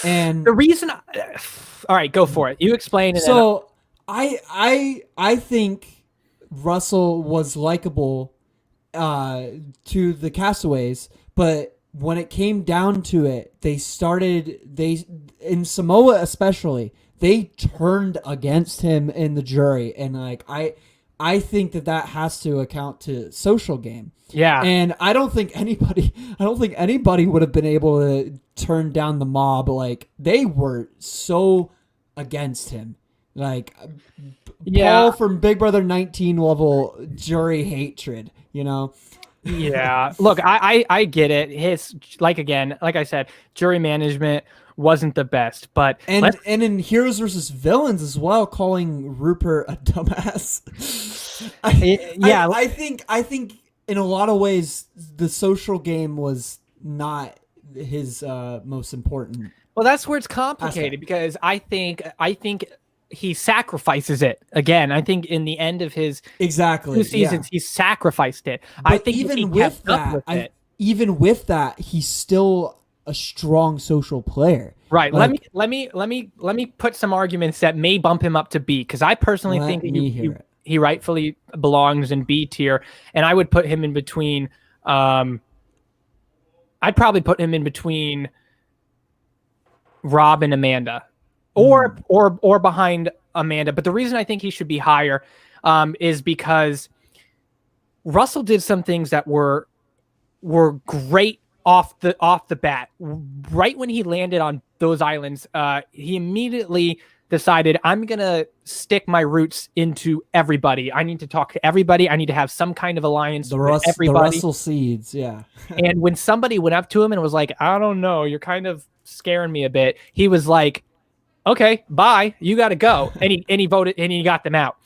And the reason all right, go for it. You explain it. So I think Russell was likable to the castaways, but when it came down to it, in Samoa especially, they turned against him in the jury, and like I think that has to account to social game. Yeah. And I don't think anybody would have been able to turn down the mob. Like, they were so against him. Like, Paul from Big Brother 19 level jury hatred, you know? Yeah. Look, I get it. His, like I said, jury management wasn't the best, but and in Heroes versus Villains as well, calling Rupert a dumbass. I think in a lot of ways the social game was not his most important. Well, that's where it's complicated because I think he sacrifices it again. I think in the end of his 2 seasons, he sacrificed it. But I think even with that, he's still a strong social player. Right. Like, let me put some arguments that may bump him up to B, because I personally think he rightfully belongs in B tier, and I would put him in between. I'd probably put him in between Rob and Amanda. Or behind Amanda. But the reason I think he should be higher is because Russell did some things that were great off the bat. Right when he landed on those islands, he immediately decided, I'm going to stick my roots into everybody. I need to talk to everybody. I need to have some kind of alliance with everybody. The Russell seeds, yeah. And when somebody went up to him and was like, I don't know, you're kind of scaring me a bit, he was like, okay, bye. You got to go. And he voted, and he got them out.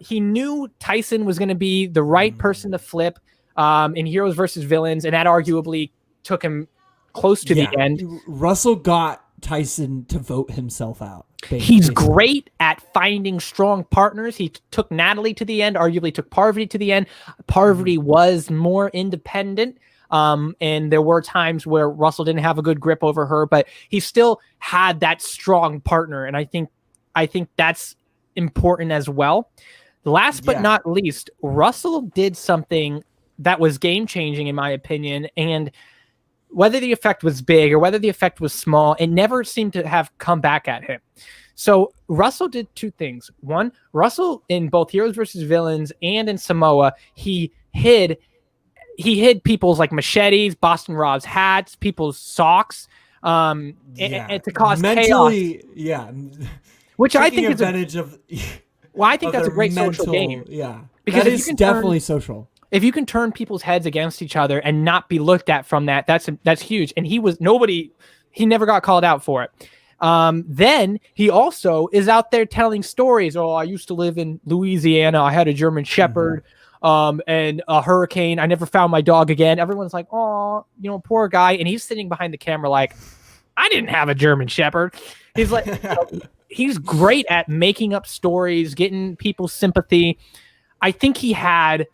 He knew Tyson was going to be the right person to flip in Heroes versus Villains, and that arguably took him close to the end. Russell got Tyson to vote himself out. He's great at finding strong partners. He took Natalie to the end, arguably took Parvati to the end. Parvati was more independent. And there were times where Russell didn't have a good grip over her, but he still had that strong partner. And I think that's important as well. Last but not least, Russell did something that was game changing in my opinion. And whether the effect was big or whether the effect was small, it never seemed to have come back at him. So Russell did two things. One, Russell in both Heroes versus Villains and in Samoa, he hid people's like machetes, Boston Rob's hats, people's socks, and to cause chaos. Yeah. which I think is advantage of. Well, I think that's a great social game. Yeah, because that is definitely social. If you can turn people's heads against each other and not be looked at from that, that's huge. And he never got called out for it. Then he also is out there telling stories. Oh, I used to live in Louisiana. I had a German Shepherd, and a hurricane. I never found my dog again. Everyone's like, oh, poor guy. And he's sitting behind the camera like, I didn't have a German Shepherd. He's like, he's great at making up stories, getting people's sympathy. I think he had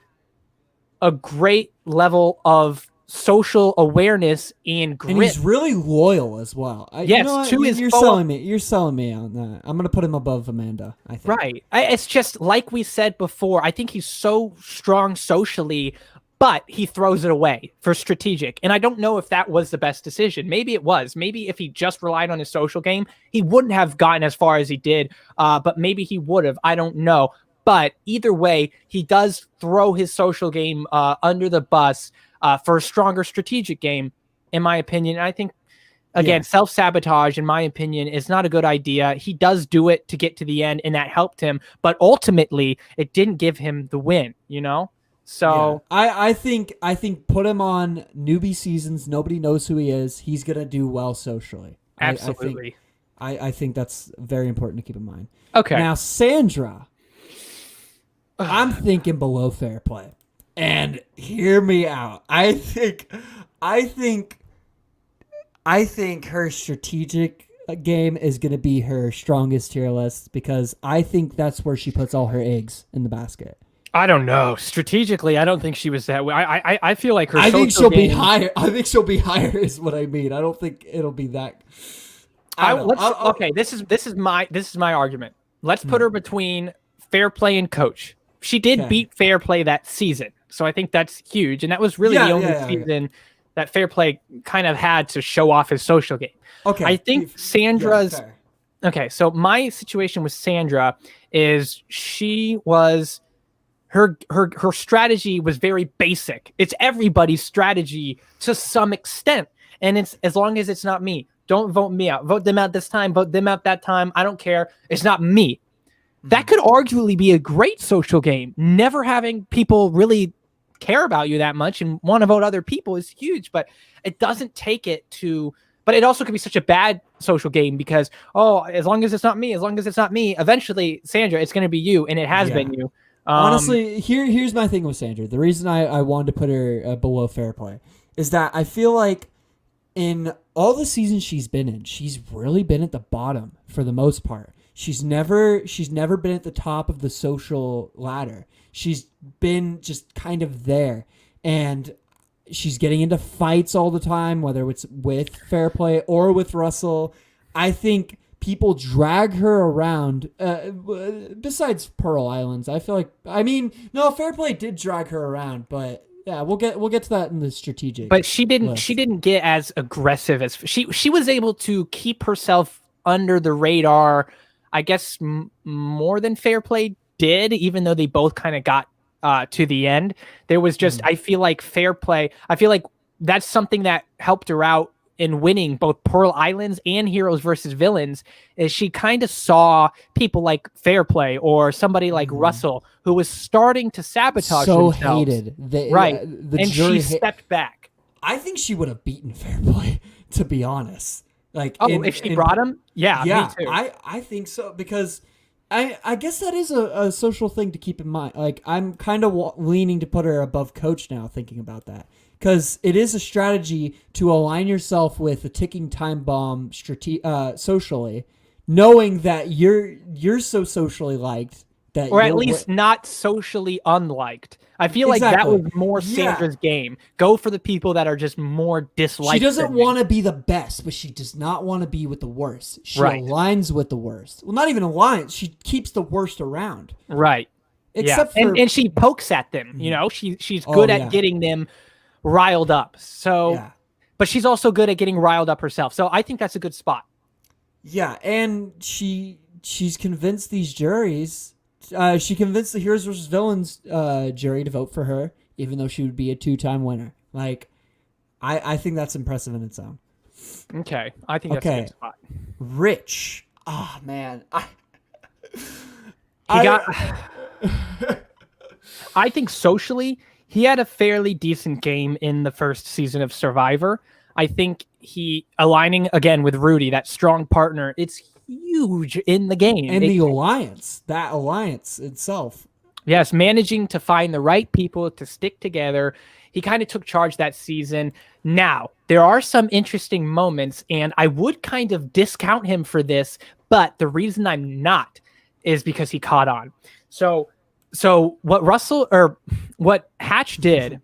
a great level of social awareness and grit. And he's really loyal as well. Yes, you're selling me. You're selling me on that. I'm going to put him above Amanda, I think. Right. It's just like we said before, I think he's so strong socially, but he throws it away for strategic. And I don't know if that was the best decision. Maybe it was. Maybe if he just relied on his social game, he wouldn't have gotten as far as he did, but maybe he would have. I don't know. But either way, he does throw his social game under the bus for a stronger strategic game, in my opinion. And I think, again, self-sabotage, in my opinion, is not a good idea. He does do it to get to the end, and that helped him. But ultimately, it didn't give him the win, So I think put him on newbie seasons. Nobody knows who he is. He's going to do well socially. Absolutely. I think that's very important to keep in mind. Okay. Now, Sandra, I'm thinking below fair play. And hear me out. I think her strategic game is going to be her strongest tier list because I think that's where she puts all her eggs in the basket. I don't know. Strategically, I don't think she was that way. I feel like her. I think she'll be higher. I think she'll be higher. Is what I mean. I don't think it'll be that. Okay, this is my argument. Let's put her between fair play and coach. She did beat fair play that season, so I think that's huge. And that was really the only season that fair play kind of had to show off his social game. Okay, I think Sandra's. Okay, so my situation with Sandra is she was. Her strategy was very basic. It's everybody's strategy to some extent. And it's as long as it's not me. Don't vote me out. Vote them out this time. Vote them out that time. I don't care. It's not me. That could arguably be a great social game. Never having people really care about you that much and want to vote other people is huge. But it doesn't take it to... But it also could be such a bad social game because, as long as it's not me, eventually, Sandra, it's going to be you. And it has been you. Honestly, here's my thing with Sandra. The reason I wanted to put her below fair play is that I feel like in all the seasons she's been in, she's really been at the bottom for the most part. She's never been at the top of the social ladder. She's been just kind of there, and she's getting into fights all the time, whether it's with fair play or with Russell. I think people drag her around. Besides Pearl Islands, I feel like fair play did drag her around, but yeah, we'll get to that in the strategic. But she didn't. list. She didn't get as aggressive as she was able to keep herself under the radar. I guess more than fair play did, even though they both kind of got to the end. There was just I feel like fair play. I feel like that's something that helped her out in winning both Pearl Islands and Heroes versus Villains, is she kind of saw people like Fair Play or somebody like Russell who was starting to sabotage themselves. Hated. And she stepped back. I think she would have beaten Fair Play, to be honest. If she brought him? Yeah, me too. I think so, because I guess that is a social thing to keep in mind. Like, I'm kind of leaning to put her above Coach now, thinking about that. Because it is a strategy to align yourself with a ticking time bomb socially, knowing that you're so socially liked that, or at least not socially unliked. I feel like that was more Sandra's game. Go for the people that are just more disliked. She doesn't want to be the best, but she does not want to be with the worst. She aligns with the worst. Well, not even aligns. She keeps the worst around. Right. Except for, and she pokes at them. She's good at getting them riled up. So, but she's also good at getting riled up herself. So I think that's a good spot. Yeah, and she's convinced these juries. She convinced the Heroes vs. Villains jury to vote for her, even though she would be a 2-time winner. Like, I think that's impressive in its own. Okay, I think that's a good spot. Rich. Oh man, I think socially, he had a fairly decent game in the first season of Survivor. I think he aligning again with Rudy, that strong partner, it's huge in the game. And the alliance, that alliance itself. Yes, managing to find the right people to stick together. He kind of took charge that season. Now, there are some interesting moments, and I would kind of discount him for this, but the reason I'm not is because he caught on. So what Hatch did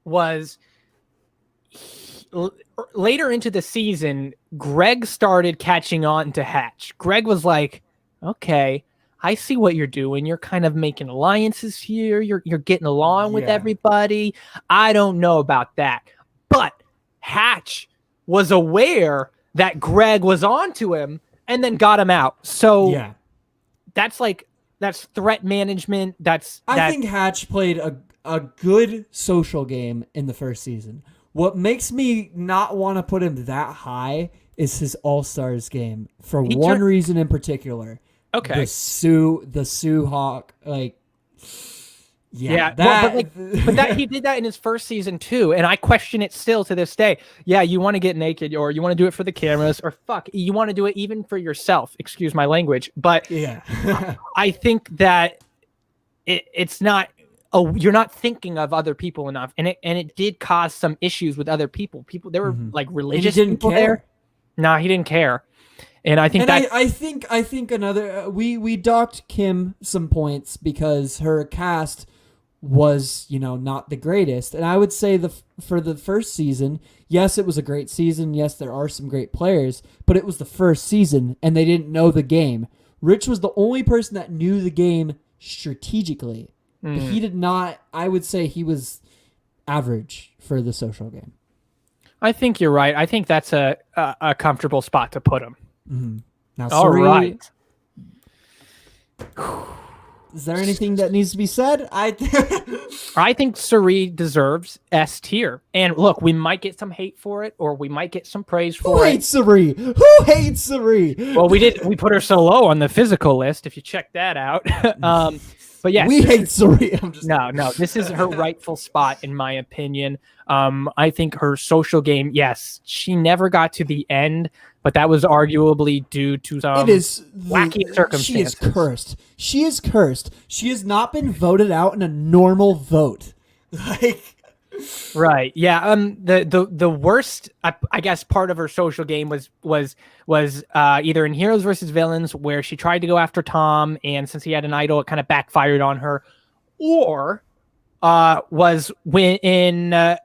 was later into the season, Greg started catching on to Hatch. Greg was like, okay, I see what you're doing. You're kind of making alliances here. You're getting along with everybody. I don't know about that. But Hatch was aware that Greg was onto him and then got him out. So that's threat management. I think Hatch played a good social game in the first season. What makes me not want to put him that high is his All-Stars game for one reason in particular. Okay. The Sue Hawk, like, but he did that in his first season too, and I question it still to this day. Yeah, you want to get naked, or you want to do it for the cameras, or you want to do it even for yourself. Excuse my language, but I think that it's not. Oh, you're not thinking of other people enough, and it did cause some issues with other people. There were like religious people there. No, he didn't care. And I think I think another we docked Kim some points because her cast was, not the greatest. And I would say for the first season, yes, it was a great season. Yes, there are some great players, but it was the first season and they didn't know the game. Rich was the only person that knew the game strategically. But he did not. I would say he was average for the social game. I think you're right. I think that's a comfortable spot to put him. Mm-hmm. Now, all right. Is there anything that needs to be said? I think Cirie deserves S tier. And look, we might get some hate for it, or we might get some praise for it. Who hates Cirie? Who hates Cirie? Well, we put her so low on the physical list, if you check that out. But yes, we hate Cirie. No, this is her rightful spot, in my opinion. I think her social game, yes, she never got to the end, but that was arguably due to some wacky circumstances. She is cursed. She is cursed. She has not been voted out in a normal vote. Right. Yeah. The worst, I guess, part of her social game was either in Heroes versus Villains, where she tried to go after Tom, and since he had an idol, it kind of backfired on her, or was when in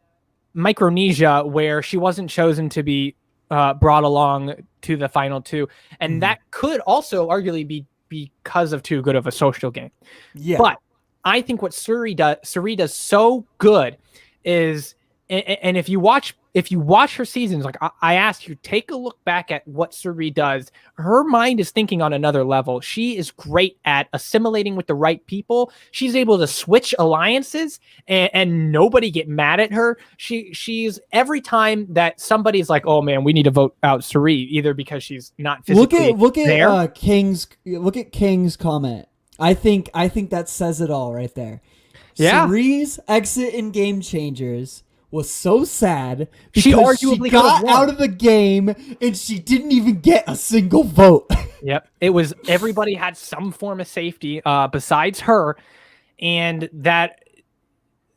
Micronesia, where she wasn't chosen to be brought along to the final two, and that could also arguably be because of too good of a social game. Yeah. But I think what Cirie does so good is, and if you watch her seasons, like I asked you, take a look back at what Cirie does. Her mind is thinking on another level. She is great at assimilating with the right people. She's able to switch alliances and nobody get mad at her. She's every time that somebody's like, oh man, we need to vote out Cirie, either because she's not physically look at there. King's comment. I think that says it all right there. Yeah. Cirie's exit in Game Changers was so sad because she got out of the game and she didn't even get a single vote. Yep. It was, everybody had some form of safety besides her, and that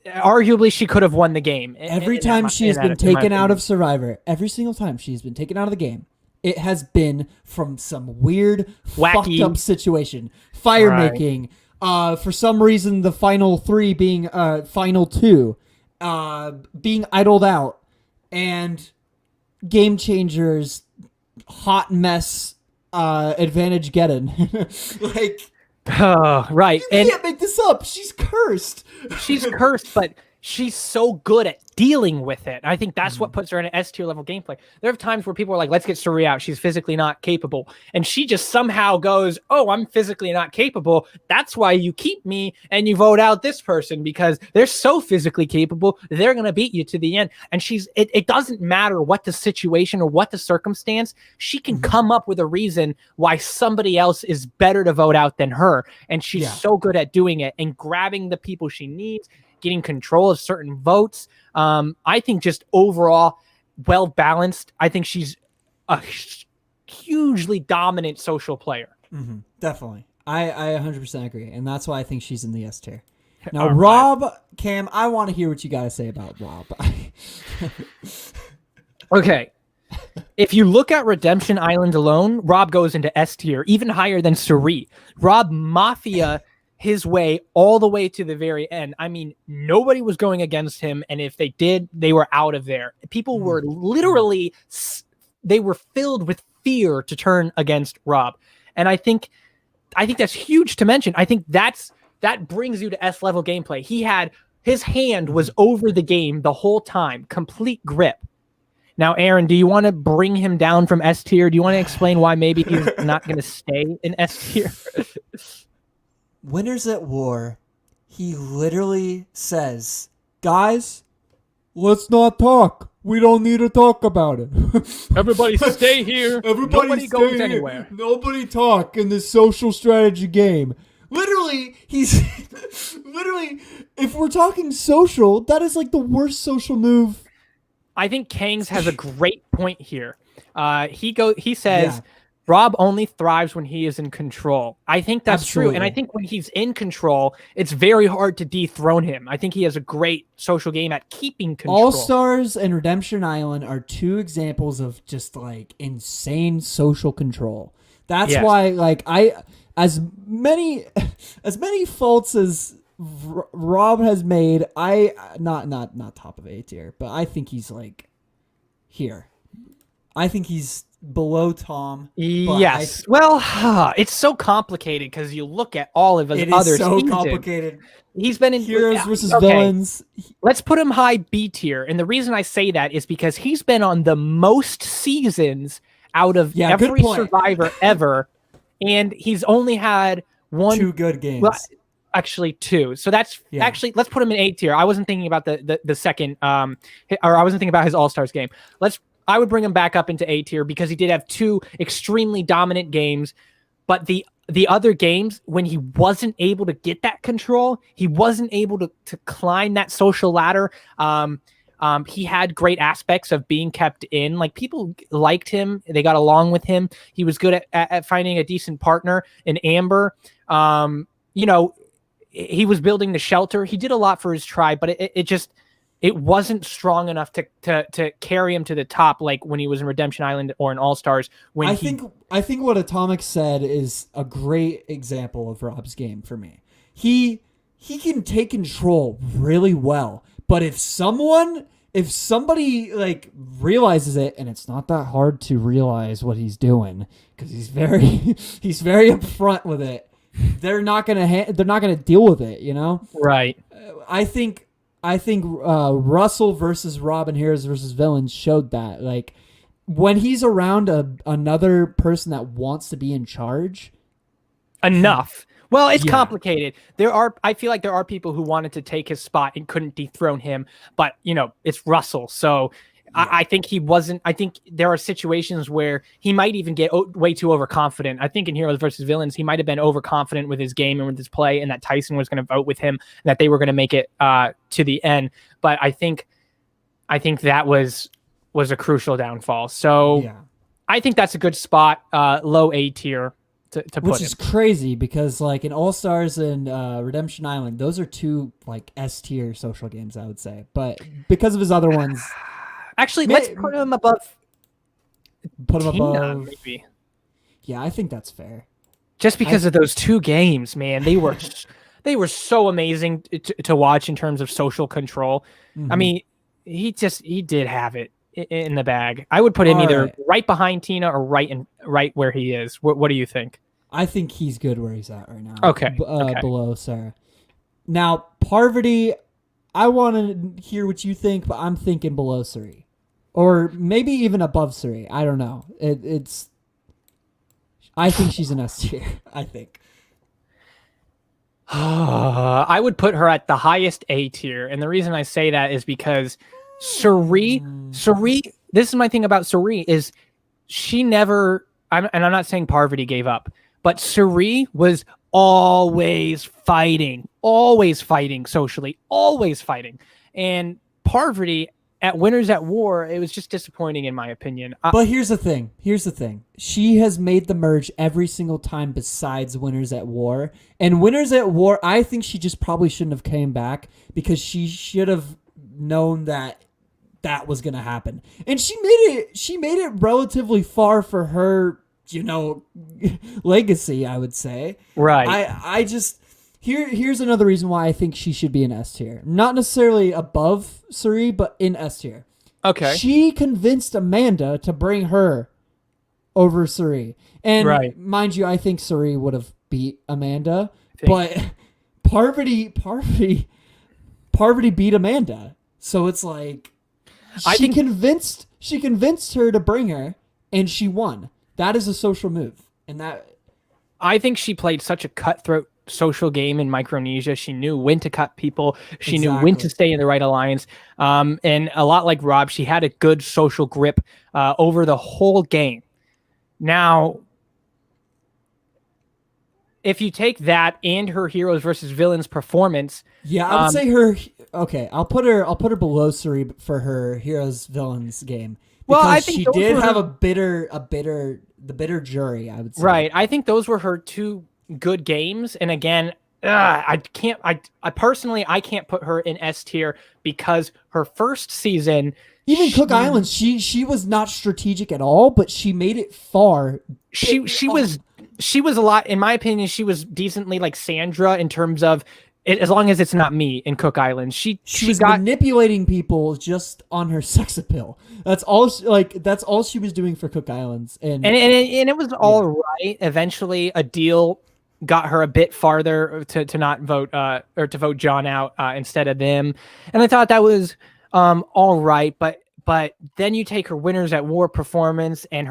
arguably she could have won the game. Every time she has been taken out of Survivor, every single time she's been taken out of the game, it has been from some weird, wacky, fucked up situation. Fire making. For some reason, the final three being final two, being idled out, and Game Changers, hot mess, advantage getting. Right. You can't make this up. She's cursed. She's cursed, but she's so good at dealing with it. I think that's what puts her in an S tier level gameplay. There are times where people are like, let's get Cirie out. She's physically not capable. And she just somehow goes, oh, I'm physically not capable. That's why you keep me and you vote out this person because they're so physically capable. They're going to beat you to the end. And it doesn't matter what the situation or what the circumstance. She can come up with a reason why somebody else is better to vote out than her. And she's so good at doing it and grabbing the people she needs, getting control of certain votes. I think just overall well balanced. I think she's a hugely dominant social player. Definitely. I 100% agree. And that's why I think she's in the S tier. Now, Rob, Cam, I want to hear what you got to say about Rob. Okay. If you look at Redemption Island alone, Rob goes into S tier, even higher than Cirie. Rob Mafia his way all the way to the very end. I mean, nobody was going against him, and if they did, they were out of there. People were literally, they were filled with fear to turn against Rob. And I think that's huge to mention. I think that brings you to S level gameplay. His hand was over the game the whole time, complete grip. Now, Aaron, do you want to bring him down from S tier? Do you want to explain why maybe he's not going to stay in S tier? Winners at War, he literally says, guys, let's not talk. We don't need to talk about it. Everybody stay here. Nobody goes anywhere. Nobody talk in this social strategy game. Literally, if we're talking social, that is like the worst social move. I think Kangs has a great point here. He says, Rob only thrives when he is in control. I think that's true. And I think when he's in control, it's very hard to dethrone him. I think he has a great social game at keeping control. All-Stars and Redemption Island are two examples of just like insane social control. That's why like as many faults as Rob has made, not top of A tier, but I think he's like here. I think he's below Tom. Yes. It's so complicated because you look at all of his other seasons. It is so complicated. He's been in heroes versus villains. Let's put him high B tier. And the reason I say that is because he's been on the most seasons out of every survivor ever. And he's only had 2 good games. Well, actually 2. So that's actually, let's put him in A tier. I wasn't thinking about the second, or I wasn't thinking about his All-Stars game. I would bring him back up into A tier because he did have 2 extremely dominant games, but the other games, when he wasn't able to get that control, he wasn't able to climb that social ladder. He had great aspects of being kept in. Like, people liked him. They got along with him. He was good at finding a decent partner in Amber. He was building the shelter. He did a lot for his tribe, but it wasn't strong enough to carry him to the top, like when he was in Redemption Island or in All-Stars. I think what Atomic said is a great example of Rob's game for me. He can take control really well, but if somebody like realizes it, and it's not that hard to realize what he's doing because he's very upfront with it. They're not gonna deal with it, you know? Right. I think Russell versus Rob and Heroes versus Villains showed that. Like, when he's around another person that wants to be in charge. Enough. Well, it's complicated. I feel like there are people who wanted to take his spot and couldn't dethrone him, but it's Russell. So I think he wasn't. I think there are situations where he might even get way too overconfident. I think in Heroes versus Villains, he might have been overconfident with his game and with his play, and that Tyson was going to vote with him, and that they were going to make it to the end. But I think that was a crucial downfall. So I think that's a good spot, low A tier to put him. Which is crazy because like in All-Stars and Redemption Island, those are 2 like S tier social games, I would say. But because of his other ones. Actually, let's put him above. Maybe. Yeah, I think that's fair. Just because of those 2 games, man, they were so amazing to watch in terms of social control. Mm-hmm. I mean, he did have it in the bag. I would put him either right behind Tina or right where he is. What do you think? I think he's good where he's at right now. Okay. Below Sarah. Now, Parvati, I want to hear what you think, but I'm thinking below Cirie, or maybe even above Cirie. I don't know. It's. I think she's an S tier. I think. I would put her at the highest A tier, and the reason I say that is because Cirie, this is my thing about Cirie, is she never, and I'm not saying Parvati gave up, but Cirie was always fighting socially, always fighting. And Parvati at Winners at War, it was just disappointing in my opinion. But here's the thing. She has made the merge every single time besides Winners at War. And Winners at War, I think she just probably shouldn't have came back because she should have known that was going to happen. And she made it relatively far for her, legacy, I would say. Right. I just here's another reason why I think she should be in S tier. Not necessarily above Cirie, but in S tier. Okay. She convinced Amanda to bring her over Cirie. And mind you, I think Cirie would have beat Amanda, but Parvati beat Amanda. So it's like she convinced her to bring her and she won. That is a social move. And that I think she played such a cutthroat social game in Micronesia. She knew when to cut people. She knew when to stay in the right alliance. And a lot like Rob, she had a good social grip over the whole game. Now, if you take that and her heroes versus villains performance, I would say her. Okay, I'll put her below Cirie for her heroes villains game. Because I think she did have the bitter jury, I would say. Right. I think those were her two good games. And again, I personally can't put her in S tier because her first season, even Cook Islands, she was not strategic at all, but she made it far. She was a lot, in my opinion, she was decently like Sandra in terms of it, as long as it's not me in Cook Islands. She was manipulating people just on her sex appeal. That's all she was doing for Cook Islands. And it was all right. Eventually a deal got her a bit farther to not vote or to vote John out instead of them. And I thought that was all right, but then you take her Winners at War performance and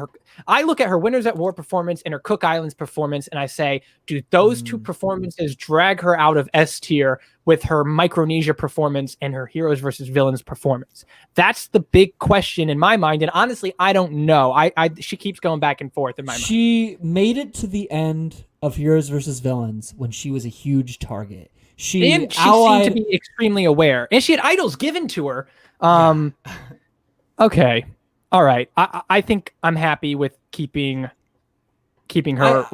I look at her Winners at War performance and her Cook Islands performance and I say, do those two performances drag her out of S tier with her Micronesia performance and her Heroes versus Villains performance? That's the big question in my mind. And honestly, I don't know. She keeps going back and forth in my mind. She made it to the end of Heroes versus Villains when she was a huge target. She seemed to be extremely aware. And she had idols given to her. Okay. All right. I think I'm happy with keeping her.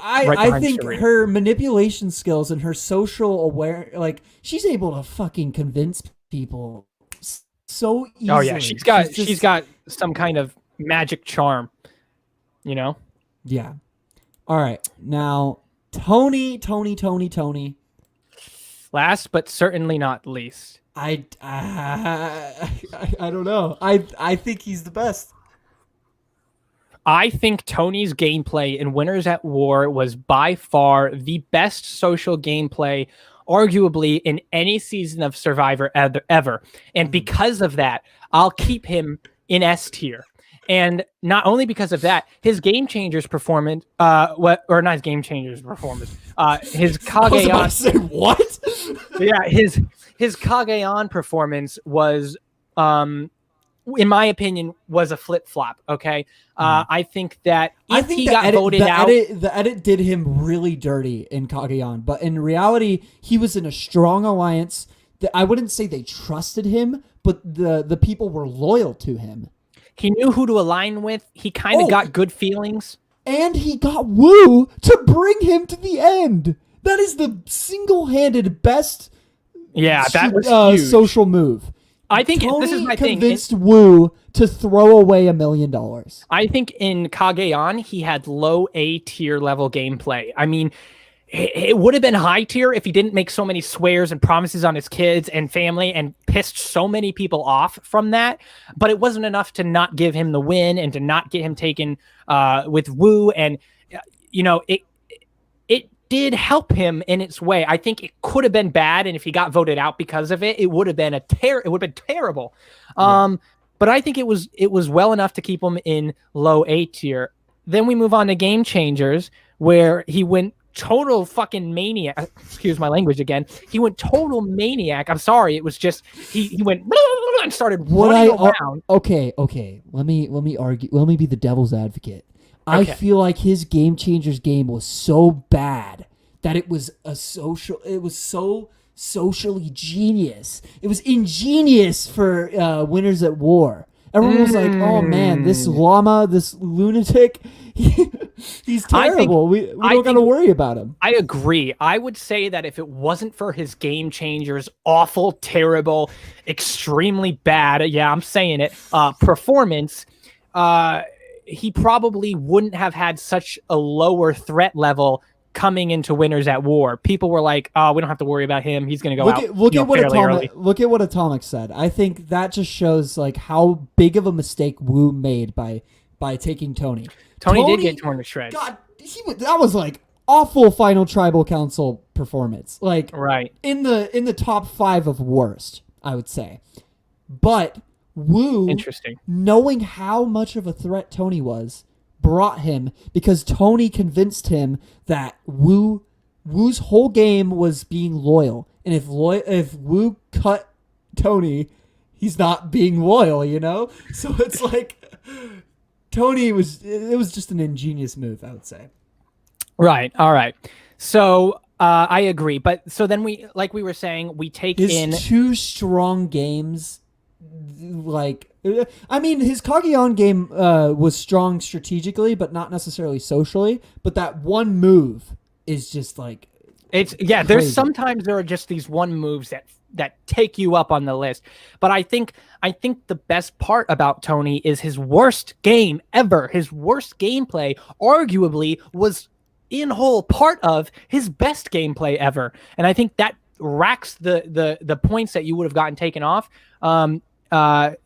I think Cirie. Her manipulation skills and her social aware, like she's able to fucking convince people so easily. Oh yeah, she's got some kind of magic charm, Yeah. All right. Now, Tony. Last but certainly not least. I don't know. I think he's the best. I think Tony's gameplay in Winners at War was by far the best social gameplay, arguably in any season of Survivor ever. And because of that, I'll keep him in S tier. And not only because of that, his Game Changers performance, not his Game Changers performance, his Kage. I was about to say, what? Yeah, his Kage performance was, in my opinion, was a flip-flop, okay? I think he got voted out. The edit did him really dirty in Kage, but in reality, he was in a strong alliance. I wouldn't say they trusted him, but the people were loyal to him. He knew who to align with. He kind of got good feelings. And he got Wu to bring him to the end. That is the single-handed best that was huge. Social move. I think Tony this is my thing. Convinced Wu to throw away $1 million. I think in Kage he had low A tier level gameplay. I mean, it would have been high tier if he didn't make so many swears and promises on his kids and family and pissed so many people off from that. But it wasn't enough to not give him the win and to not get him taken with Wu. And did help him in its way. I think it could have been bad, and if he got voted out because of it, it would have been terrible. But I think it was well enough to keep him in low A tier. Then we move on to Game Changers, where he went total fucking maniac. Excuse my language again. He went total maniac. I'm sorry. It was just he went and started running around. Okay. Let me argue. Let me be the devil's advocate. I feel like his Game Changers game was so bad that it was so socially genius. It was ingenious for Winners at War. Everyone was like, "Oh man, this llama, this lunatic, he's terrible. We don't got to worry about him." I agree. I would say that if it wasn't for his Game Changers, awful, terrible, extremely bad, yeah, I'm saying it, performance, he probably wouldn't have had such a lower threat level coming into Winners at War. People were like, "Oh, we don't have to worry about him. He's going to go out." Look at what Atomic said. I think that just shows like how big of a mistake Wu made by taking Tony. Tony did get torn to shreds. God, that was like awful final Tribal Council performance. Like right in the top 5 of worst, I would say. But Wu, interesting, knowing how much of a threat Tony was, brought him because Tony convinced him that Wu's whole game was being loyal, and if Wu cut Tony, he's not being loyal, you know. So it's like it was just an ingenious move, I would say. Right. All right. So I agree, but so then we were saying we take in 2 strong games. Like, I mean, his Kageyama game was strong strategically, but not necessarily socially. But that one move is just like crazy. There's sometimes there are just these one moves that take you up on the list. But I think the best part about Tony is his worst game ever. His worst gameplay, arguably, was in whole part of his best gameplay ever. And I think that racks the points that you would have gotten taken off.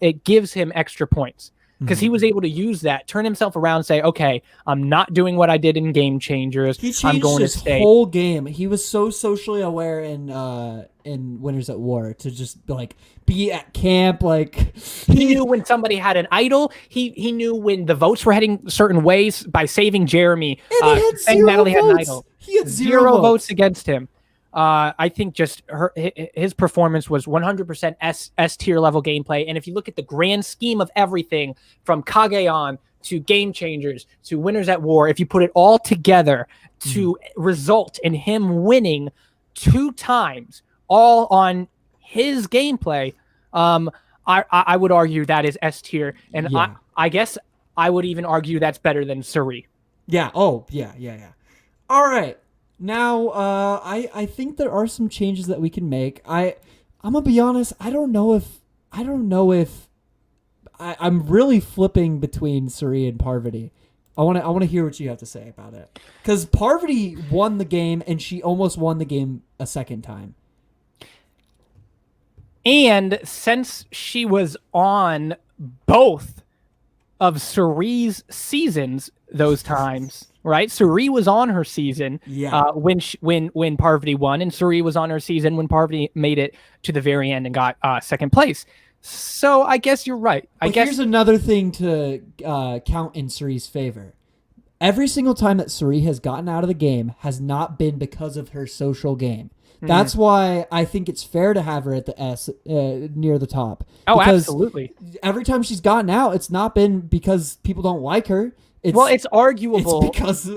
It gives him extra points because he was able to use that, turn himself around, say, "Okay, I'm not doing what I did in Game Changers. He changed I'm going his to stay." whole game. He was so socially aware in Winners at War to just like be at camp. Like he knew when somebody had an idol. He knew when the votes were heading certain ways by saving Jeremy. And he had zero Natalie votes. had an idol. He had zero votes against him. I think just his performance was 100% S tier level gameplay. And if you look at the grand scheme of everything from Kageyama to Game Changers to Winners at War, if you put it all together to result in him winning 2 times, all on his gameplay, I would argue that is S tier. And yeah. I guess I would even argue that's better than Cirie. Yeah. Oh, yeah. All right. Now, I think there are some changes that we can make. I'm gonna be honest. I don't know if I'm really flipping between Cirie and Parvati. I want to hear what you have to say about it, because Parvati won the game and she almost won the game a second time. And since she was on both of Cirie's seasons those times. Right, Cirie was on her season when Parvati won, and Cirie was on her season when Parvati made it to the very end and got second place. So I guess you're right. Here's another thing to count in Cirie's favor. Every single time that Cirie has gotten out of the game has not been because of her social game. That's why I think it's fair to have her at the S near the top. Oh, absolutely. Every time she's gotten out, it's not been because people don't like her. It's arguable. It's because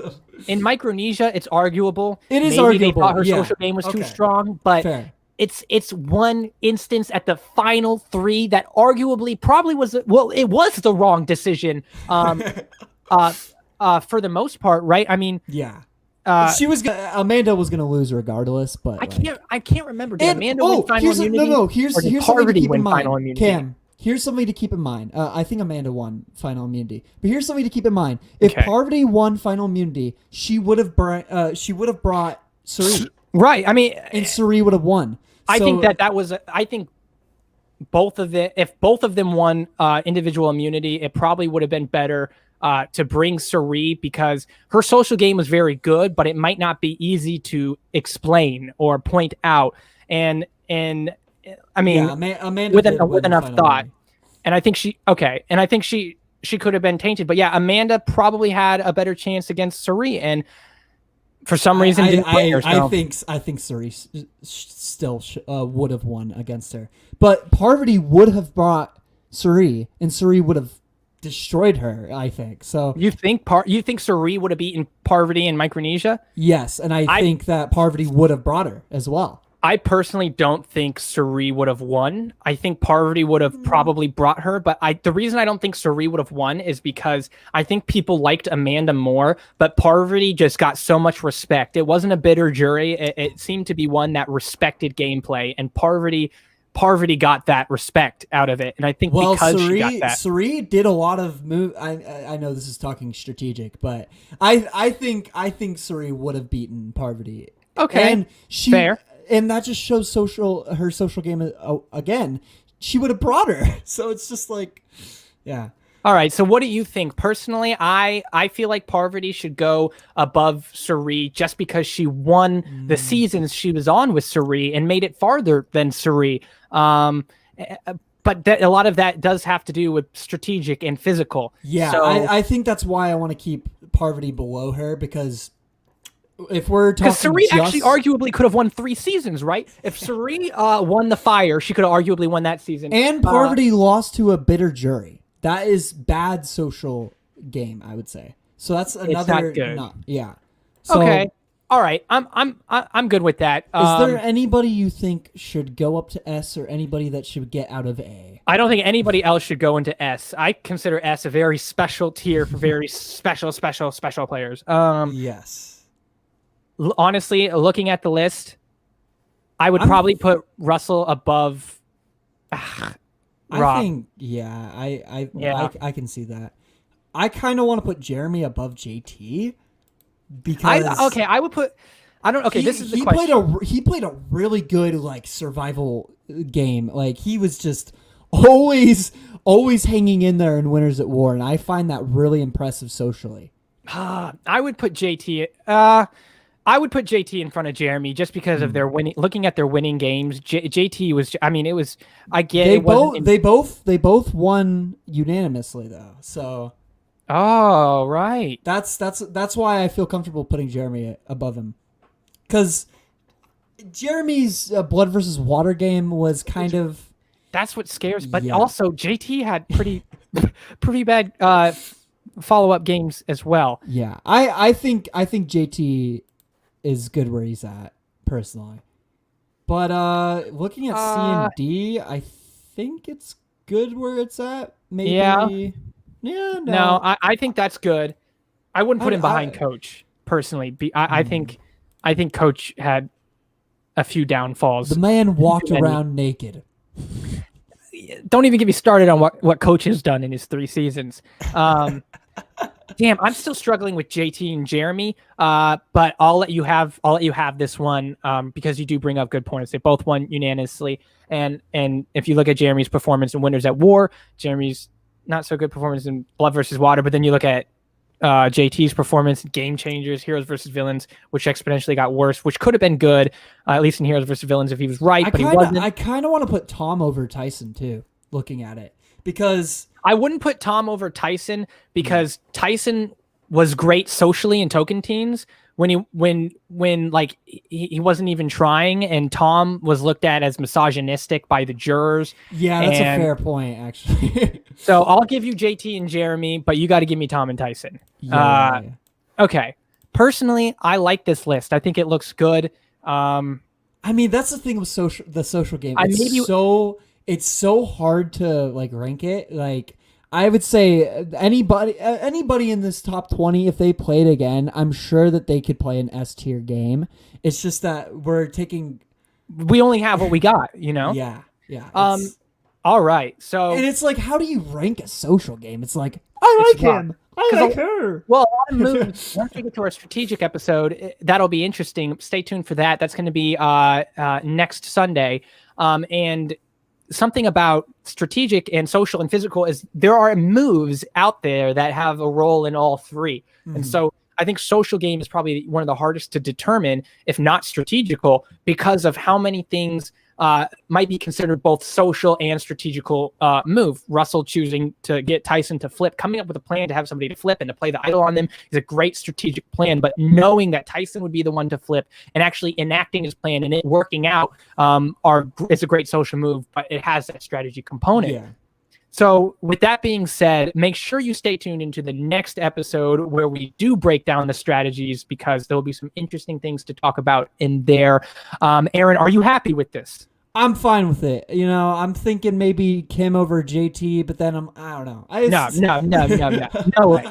in Micronesia, it's arguable. It is Maybe arguable. They thought her social game was too strong, but fair. It's one instance at the final 3 that arguably probably was it was the wrong decision. For the most part, right? I mean, yeah. Amanda was gonna lose regardless, but I can't remember. Did Amanda win final immunity? Here's something to keep in mind. Cam, here's something to keep in mind. I think Amanda won final immunity, but here's something to keep in mind. If Parvati won final immunity, she would have brought Cirie. Right. I mean, and Cirie would have won. I think that was. I think if both of them won individual immunity, it probably would have been better to bring Cirie, because her social game was very good, but it might not be easy to explain or point out. And I mean, Amanda with enough thought. And I think she could have been tainted. But yeah, Amanda probably had a better chance against Cirie, and for some reason didn't play her. I think Cirie still would have won against her, but Parvati would have brought Cirie, and Cirie would have destroyed her. I think so. You think Cirie would have beaten Parvati in Micronesia? Yes, and I think that Parvati would have brought her as well. I personally don't think Cirie would have won. I think Parvati would have probably brought her, but the reason I don't think Cirie would have won is because I think people liked Amanda more, but Parvati just got so much respect. It wasn't a bitter jury. It seemed to be one that respected gameplay, and Parvati got that respect out of it. And I think because she got that. Cirie did a lot of move. I know this is talking strategic, but I think Cirie would have beaten Parvati. Okay, and fair. And that just shows her social game again. She would have brought her. So it's just like, yeah. All right. So what do you think? Personally, I feel like Parvati should go above Cirie just because she won the seasons she was on with Cirie and made it farther than Cirie. But a lot of that does have to do with strategic and physical. Yeah, so, I think that's why I want to keep Parvati below her, because if we're talking, because Cirie actually arguably could have won 3 seasons, right? If Cirie won the Fire, she could have arguably won that season. And Parvati lost to a bitter jury. That is bad social game, I would say. So that's another. It's not good. Yeah. So, okay. All right. I'm good with that. Is there anybody you think should go up to S, or anybody that should get out of A? I don't think anybody else should go into S. I consider S a very special tier for very special players. Yes. Honestly, looking at the list, I would probably put Russell above Rob. I think, I can see that. I kind of want to put Jeremy above JT because I would put. I don't. Okay, this is the question. He played a really good survival game. He was just always hanging in there in Winners at War, and I find that really impressive socially. I would put JT. I would put JT in front of Jeremy just because of their winning. Looking at their winning games, JT was. I mean, it was. I get they both won unanimously though. So. Oh right. That's why I feel comfortable putting Jeremy above him, because Jeremy's Blood versus Water game was kind of. That's what scares. But also JT had pretty bad follow-up games as well. Yeah, I think JT is good where he's at personally, but looking at C and D, I think it's good where it's at. Maybe. Yeah. No, I think that's good. I wouldn't put him behind Coach personally. I think Coach had a few downfalls. The man walked around naked. Don't even get me started on what Coach has done in his 3 seasons. Damn, I'm still struggling with JT and Jeremy. But I'll let you have this one because you do bring up good points. They both won unanimously, and if you look at Jeremy's performance in Winners at War, Jeremy's not so good performance in Blood versus Water, but then you look at JT's performance in Game Changers, Heroes versus Villains, which exponentially got worse, which could have been good, at least in Heroes versus Villains if he was right, but he wasn't. I kind of want to put Tom over Tyson too, looking at it, because I wouldn't put Tom over Tyson because Tyson was great socially in Token Teens when he wasn't even trying, and Tom was looked at as misogynistic by the jurors. Yeah, that's a fair point, actually. So I'll give you JT and Jeremy, but you got to give me Tom and Tyson. Yeah. Okay. Personally, I like this list. I think it looks good. I mean, that's the thing with the social game. It's so hard to rank it. I would say anybody in this top 20, if they played again, I'm sure that they could play an S tier game. It's just that we only have what we got, Yeah. All right. So, and it's how do you rank a social game? It's I like him. I like her. Well, a lot of moves. Once we get to our strategic episode, that'll be interesting. Stay tuned for that. That's going to be next Sunday. And something about strategic and social and physical is there are moves out there that have a role in all three. And so I think social game is probably one of the hardest to determine, if not strategical, because of how many things might be considered both social and strategical move. Russell choosing to get Tyson to flip, coming up with a plan to have somebody to flip and to play the idol on them is a great strategic plan. But knowing that Tyson would be the one to flip and actually enacting his plan and it working out is a great social move, but it has that strategy component. Yeah. So with that being said, make sure you stay tuned into the next episode where we do break down the strategies, because there'll be some interesting things to talk about in there. Aaron, are you happy with this? I'm fine with it. You know, I'm thinking maybe Kim over JT, but then I don't know. No way.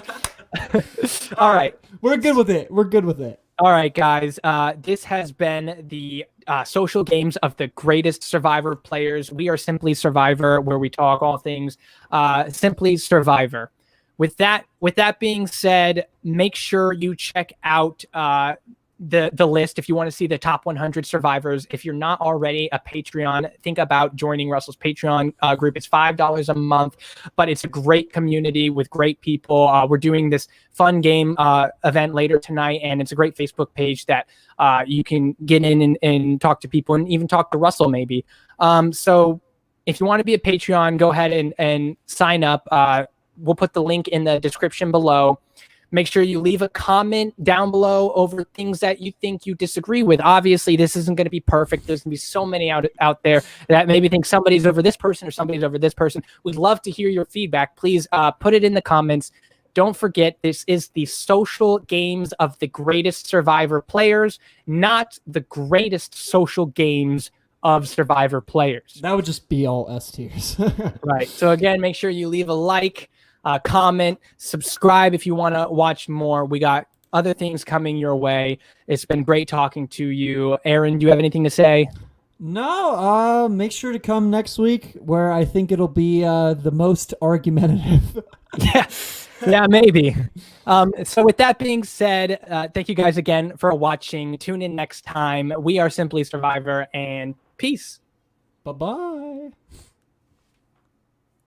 All right. We're good with it. All right, guys. This has been the social games of the greatest Survivor players. We are Simply Survivor, where we talk all things Simply Survivor. With that being said, make sure you check out the list if you want to see the top 100 survivors. If you're not already a Patreon, think about joining Russell's Patreon group. It's $5 a month, but it's a great community with great people. We're doing this fun game event later tonight, and it's a great Facebook page that you can get in and talk to people and even talk to Russell maybe. So if you want to be a Patreon, go ahead and sign up. We'll put the link in the description below. Make sure you leave a comment down below over things that you think you disagree with. Obviously, this isn't going to be perfect. There's going to be so many out there that maybe think somebody's over this person or somebody's over this person. We'd love to hear your feedback. Please put it in the comments. Don't forget, this is the social games of the greatest Survivor players, not the greatest social games of Survivor players. That would just be all S tiers. Right. So again, make sure you leave a like, comment, subscribe if you want to watch more. We got other things coming your way. It's been great talking to you. Aaron, do you have anything to say? No, make sure to come next week, where I think it'll be the most argumentative. Yeah, maybe. So with that being said, thank you guys again for watching. Tune in next time. We are Simply Survivor, and peace. Bye-bye.